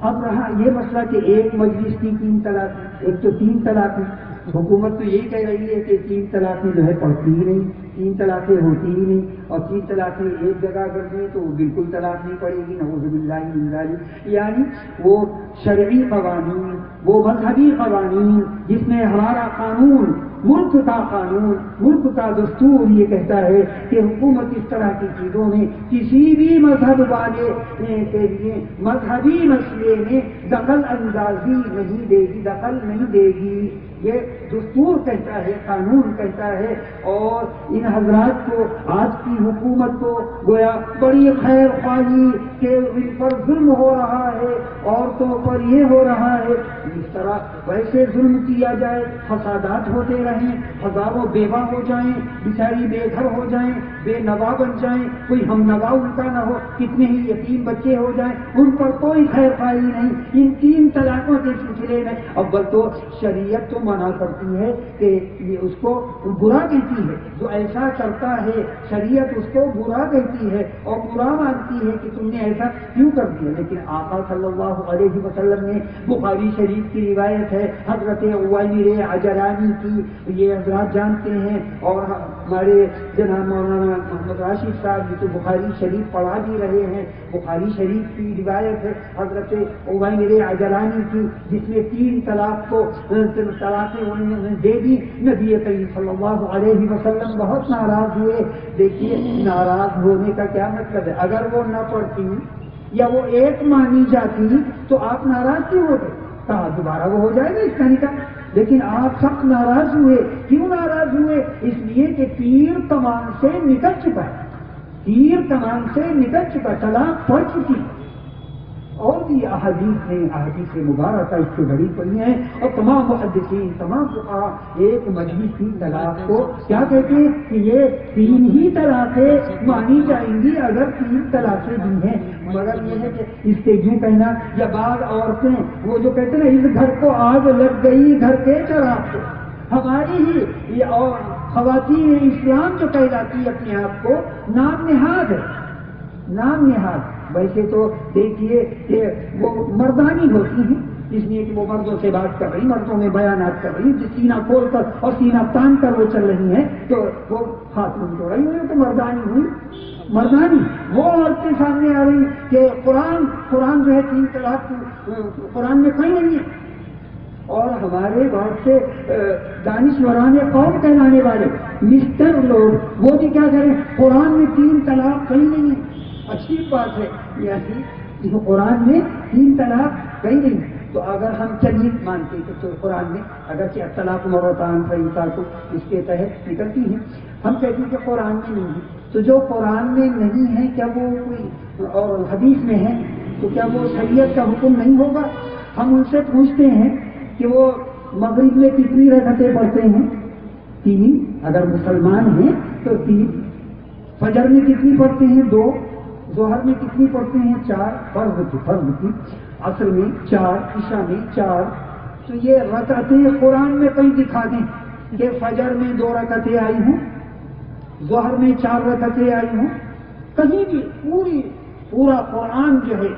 اب رہا یہ مسئلہ کہ ایک مجلس کی 3 طلاق، ایک تو 3 طلاق، حکومت تو یہی کہہ رہی ہے کہ 3 طلاقیں جو ہے پڑتی ہی نہیں، 3 طلاقیں ہوتی ہی نہیں، اور 3 طلاقیں ایک جگہ کر دیں تو بالکل طلاق نہیں پڑے گی، نعوذ باللہ من ذالک۔ یعنی وہ شرعی قوانین، وہ مذہبی قوانین جس میں ہمارا قانون، ملک کا قانون، ملک کا دستور یہ کہتا ہے کہ حکومت اس طرح کی چیزوں میں کسی بھی مذہب والے کے لیے مذہبی مسئلے میں دخل اندازی نہیں دے گی، دخل نہیں دے گی، یہ دستور کہتا ہے، قانون کہتا ہے۔ اور ان حضرات کو، آج کی حکومت کو گویا بڑی خیر خواہی کہ ان پر ظلم ہو رہا ہے، عورتوں پر یہ ہو رہا ہے، اس طرح ویسے ظلم کیا جائے، فسادات ہوتے رہیں، ہزاروں بیوہ ہو جائیں، بیچاری بے گھر ہو جائیں، بے نوا بن جائیں، کوئی ہم نوا ان کا نہ ہو، کتنے ہی یتیم بچے ہو جائیں، ان پر کوئی خیر خواہی نہیں۔ ان 3 طلاقوں کے سلسلے میں اول تو شریعت تو منع کرتی ہے کہ یہ اس کو برا کہتی ہے، جو ایسا کرتا ہے شریعت اس کو برا کہتی ہے اور برا مانتی ہے کہ تم نے ایسا کیوں کر دیا۔ لیکن آقا صلی اللہ علیہ وسلم نے، بخاری شریف کی روایت ہے حضرت عویمر عجلانی کی، یہ حضرات جانتے ہیں، اور ہمارے جناب مولانا محمد راشد صاحب یہ تو بخاری شریف پڑھا بھی رہے ہیں، بخاری شریف کی روایت ہے حضرت عویمر عجلانی کی، جس میں 3 طلاق کو طلاقیں انہوں نے دے دی۔ نبی کریم صلی اللہ علیہ وسلم بہت ناراض ہوئے۔ دیکھیے ناراض ہونے کا کیا مطلب ہے، اگر وہ نہ پڑھتی یا وہ ایک مانی جاتی تو آپ ناراض کیوں ہوتے؟ کہا دوبارہ وہ ہو جائے گا اس کا نکاح، لیکن آپ سخت ناراض ہوئے۔ کیوں ناراض ہوئے؟ اس لیے کہ تیر کمان سے نکل چکا ہے، تیر کمان سے نکل چکا، طلاق پڑ چکی۔ اور بھی احادیث مبارکہ اس سے بڑی پڑی ہیں، اور تمام محدثین، تمام فقہاء ایک مجلس کی طلاق کو کیا کہتے ہیں کہ یہ 3 ہی طلاقیں مانی جائیں گی اگر 3 طلاقیں دی ہیں۔ مگر یہ ہے کہ اس سے یوں کہنا، یا بعض عورتیں وہ جو کہتے ہیں اس گھر کو آگ لگ گئی گھر کے چراغ سے، ہماری ہی یہ اور خواتین اسلام جو کہلاتی ہے اپنے آپ کو نام نہاد ہے، نام نہاد۔ ویسے تو دیکھیے کہ وہ مردانی ہوتی ہیں، اس لیے کہ وہ مردوں سے بات کر رہی، مردوں میں بیانات کر رہی، سینہ کھول کر اور سینہ تان کر وہ چل رہی ہیں، تو وہ خاتون جو رہی ہوئی تو مردانی ہوئی، مردانی۔ وہ عورتیں سامنے آ رہی کہ قرآن جو ہے 3 طلاق قرآن میں کہیں نہیں ہے، اور ہمارے بہت سے دانشوران قوم کہلانے والے مسٹر لوگ وہ بھی کیا کریں، قرآن میں 3 طلاق کہیں نہیں ہے۔ اچھی بات ہے، یعنی قرآن میں 3 طلاق کہیں نہیں، تو اگر ہم چلیے مانتے ہیں تو قرآن میں اگرچہ طلاق مرتان فإمساک اس کے تحت نکلتی ہیں، ہم کہتے ہیں کہ قرآن میں نہیں ہے، تو جو قرآن میں نہیں ہے کیا وہ کوئی اور حدیث میں ہے تو کیا وہ شریعت کا حکم نہیں ہوگا؟ ہم ان سے پوچھتے ہیں کہ وہ مغرب میں کتنی رکعتیں پڑھتے ہیں؟ 3، اگر مسلمان ہیں تو 3، فجر میں کتنی پڑھتے ہیں؟ 2، ظہر میں کتنی پڑھتے ہیں؟ 4، فرض کی، عصر میں 4، عشاء میں 4۔ تو یہ رکعتیں قرآن میں کہیں دکھا دیں کہ فجر میں 2 رکعتیں آئی ہوں، ظہر میں 4 رکعتیں آئی ہوں، کہیں بھی پورا قرآن جو ہے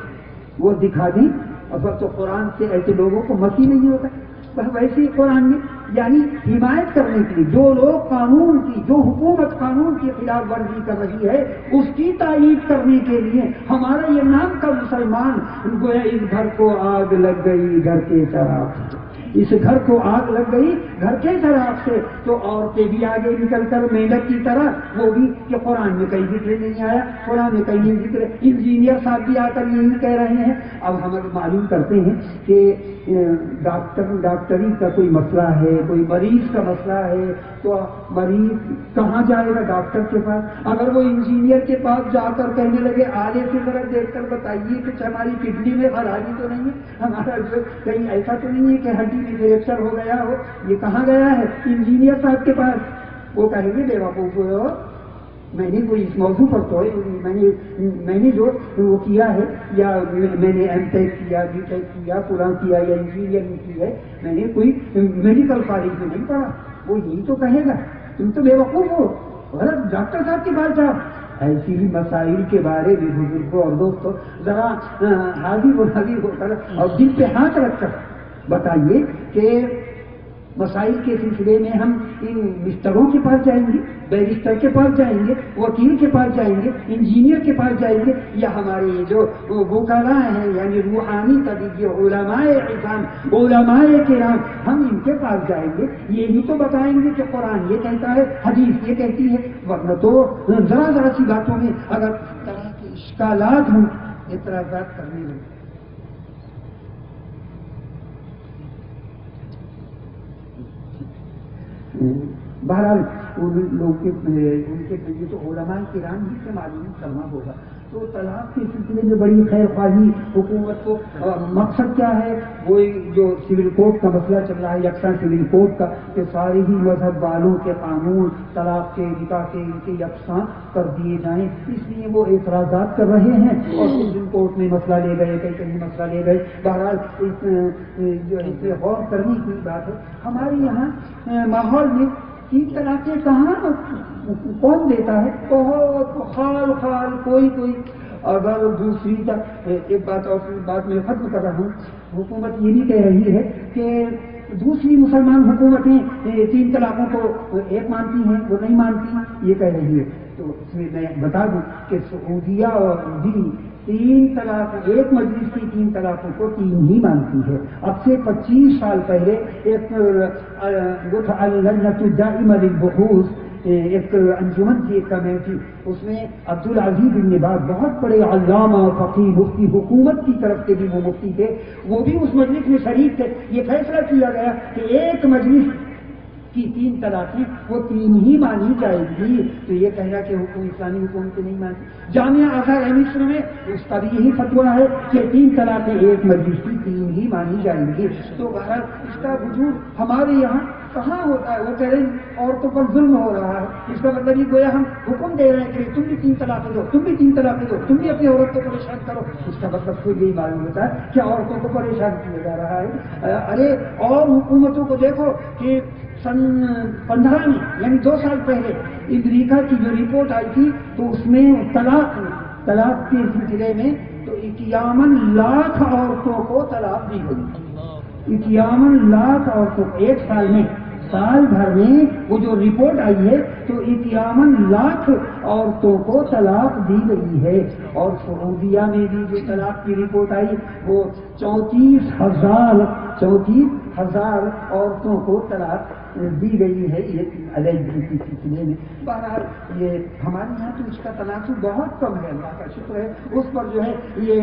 وہ دکھا دیں۔ اور تو قرآن سے ایسے لوگوں کو مسیح نہیں ہوتا، بس ویسے ہی قرآن میں یعنی حمایت کرنے کے لیے جو لوگ قانون کی، جو حکومت قانون کی خلاف ورزی کر رہی ہے اس کی تائید کرنے کے لیے ہمارا یہ نام کا مسلمان گویا اس گھر کو آگ لگ گئی گھر کے چراغ سے، اس گھر کو آگ لگ گئی گھر کے چراغ سے، تو عورتیں بھی آگے نکل کر مینڈک کی طرح وہ بھی کہ قرآن میں کہیں ذکر نہیں آیا، قرآن میں کہیں نہیں ذکر۔ انجینئر صاحب بھی آ کر یہی کہہ رہے ہیں۔ اب ہم معلوم کرتے ہیں کہ ڈاکٹری کا کوئی مسئلہ ہے، کوئی مریض کا مسئلہ ہے، تو مریض کہاں جائے گا؟ ڈاکٹر کے پاس۔ اگر وہ انجینئر کے پاس جا کر کہنے لگے آلے سے ذرا دیکھ کر بتائیے کچھ ہماری کڈنی میں خرابی تو نہیں ہے، ہمارا کہیں ایسا تو نہیں ہے کہ ہڈی میں فریکچر ہو گیا ہو، یہ کہاں گیا ہے؟ انجینئر صاحب کے پاس۔ وہ کہیں گے بے وقوف ہوئے ہو، میں نے کوئی اس موضوع پر تو میں نے جو وہ کیا ہے، یا میں نے ایم ٹیک کیا، بی ٹیک کیا، فلاں کیا، یا انجینئرنگ کی ہے، میں نے کوئی میڈیکل کالج میں نہیں پڑھا۔ وہ یہی تو کہے گا تم تو بے وقوف ہو، غلط ڈاکٹر صاحب کے پاس جاؤ۔ ایسی ہی مسائل کے بارے میں بزرگوں اور دوستوں ذرا حاضر ہو کر اور دل پہ ہاتھ رکھ کر بتائیے کہ مسائل کے سلسلے میں ہم ان مسٹروں کے پاس جائیں گے، بیرسٹر کے پاس جائیں گے، وکیل کے پاس جائیں گے، انجینئر کے پاس جائیں گے، یا ہمارے جو وکلاء ہیں یعنی روحانی طبیعی علماء عظام، علماء کرام، ہم ان کے پاس جائیں گے، یہی تو بتائیں گے کہ قرآن یہ کہتا ہے، حدیث یہ کہتی ہے، ورنہ تو ذرا سی باتوں میں اگر طرح کے اشکالات ہوں، اعتراضات کرنے لگے۔ بہرحال ان کے یہ تو علماء کرام ہی سے معلوم کرنا ہوگا۔ تو طلاق کے سلسلے میں بڑی خیر خواہی حکومت کو، مقصد کیا ہے؟ وہ جو سول کوڈ کا مسئلہ چل رہا ہے، یکساں سول کوڈ کا، کہ سارے ہی مذہب والوں کے قانون طلاق کے، نکاح کے، ان کے یکساں کر دیے جائیں، اس لیے وہ اعتراضات کر رہے ہیں اور سپریم کورٹ میں مسئلہ لے گئے، کہیں مسئلہ لے گئے۔ بہرحال اس میں غور کرنے کی بات ہے۔ ہمارے یہاں ماحول میں 3 طلاقیں کہاں کون دیتا ہے؟ بہت خال خال کوئی اگر دوسری ایک بات اور بات میں ختم کر رہا ہوں، حکومت یہ بھی کہہ رہی ہے کہ دوسری مسلمان حکومتیں 3 طلاقوں کو ایک مانتی ہیں، وہ نہیں مانتی، یہ کہہ رہی ہے۔ تو اس میں میں بتا دوں کہ سعودیہ اور بھی 3 طلاق، ایک مجلس کی 3 طلاقوں کو 3 ہی مانتی ہے۔ اب سے 25 سال پہلے ایک اللجنة الدائمة للبحوث، ایک انجمن کی ایک کمیٹی، اس میں عبدالعزیز بن باز بہت بڑے علامہ فقیہ مفتی، حکومت کی طرف سے بھی وہ مفتی تھے، وہ بھی اس مجلس میں شریک تھے۔ یہ فیصلہ کیا گیا کہ ایک مجلس کی 3 طلاقیں وہ 3 ہی مانی جائے گی۔ تو یہ کہنا کہ اسلامی حکومتیں نہیں مانتی، جامعہ ازہر مصر میں اس کا بھی یہی فتویٰ ہے کہ 3 طلاقیں ایک مجلس کی 3 ہی مانی جائیں گی۔ تو بہرحال اس کا وجود ہمارے یہاں کہاں ہوتا ہے؟ وہ کہہ رہے ہیں عورتوں پر ظلم ہو رہا ہے، اس کا مطلب یہ گویا ہم حکم دے رہے ہیں کہ تم بھی 3 طلاقیں دو، تم بھی 3 طلاقیں دو، تم بھی اپنی عورت کو پریشان کرو۔ اس کا مطلب خود یہی معلوم ہوتا ہے کہ عورتوں کو پریشان کیا جا رہا ہے۔ ارے اور حکومتوں کو دیکھو کہ سن 15 میں یعنی 2 سال پہلے امریکہ کی جو رپورٹ آئی تھی تو اس میں طلاق کے سلسلے میں تو 51 لاکھ عورتوں کو طلاق دی گئی۔ 51 لاکھ عورتوں کو ایک سال میں، سال بھر میں وہ جو رپورٹ آئی ہے تو 51 لاکھ عورتوں کو طلاق دی گئی ہے۔ اور سعودیہ میں بھی جو طلاق کی رپورٹ آئی وہ 34,000 عورتوں کو طلاق دی گئی ہے یہ علیحدگی کے سلسلے میں۔ بہرحال یہ ہمارے یہاں تو اس کا تناسب بہت کم ہے، اللہ کا شکر ہے۔ اس پر جو ہے یہ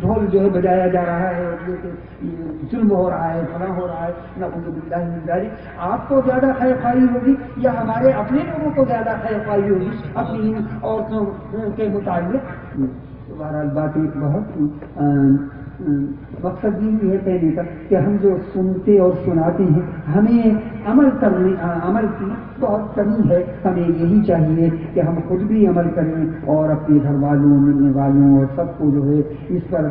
ڈھول جو ہے بجایا جا رہا ہے اور یہ ظلم ہو رہا ہے، فلاں ہو رہا ہے، نعوذ باللہ من ذلک۔ آپ کو زیادہ خیر خواہی ہوگی یا ہمارے اپنے لوگوں کو زیادہ خیر خواہی ہوگی اپنی عورتوں کے متعلق؟ بہرحال باتیں بہت مقصد یہ ہے کہنے کا کہ ہم جو سنتے اور سناتے ہیں ہمیں عمل کی بہت کمی ہے۔ ہمیں یہی چاہیے کہ ہم خود بھی عمل کریں اور اپنے گھر والوں، ملنے والوں اور سب کو جو ہے اس پر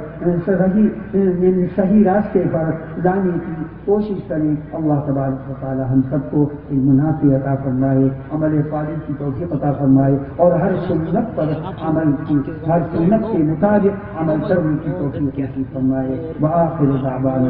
صحیح راستے پر لانے کی کوشش کریں۔ اللہ تبارک و تعالی ہم سب کو منافع عطا فرمائے، عمل صالح کی توفیق عطا فرمائے اور ہر سنت پر عمل کی، ہر سنت کے مطابق عمل کرنے کی توفیق عطا فرمائے۔ وآخر دعوانا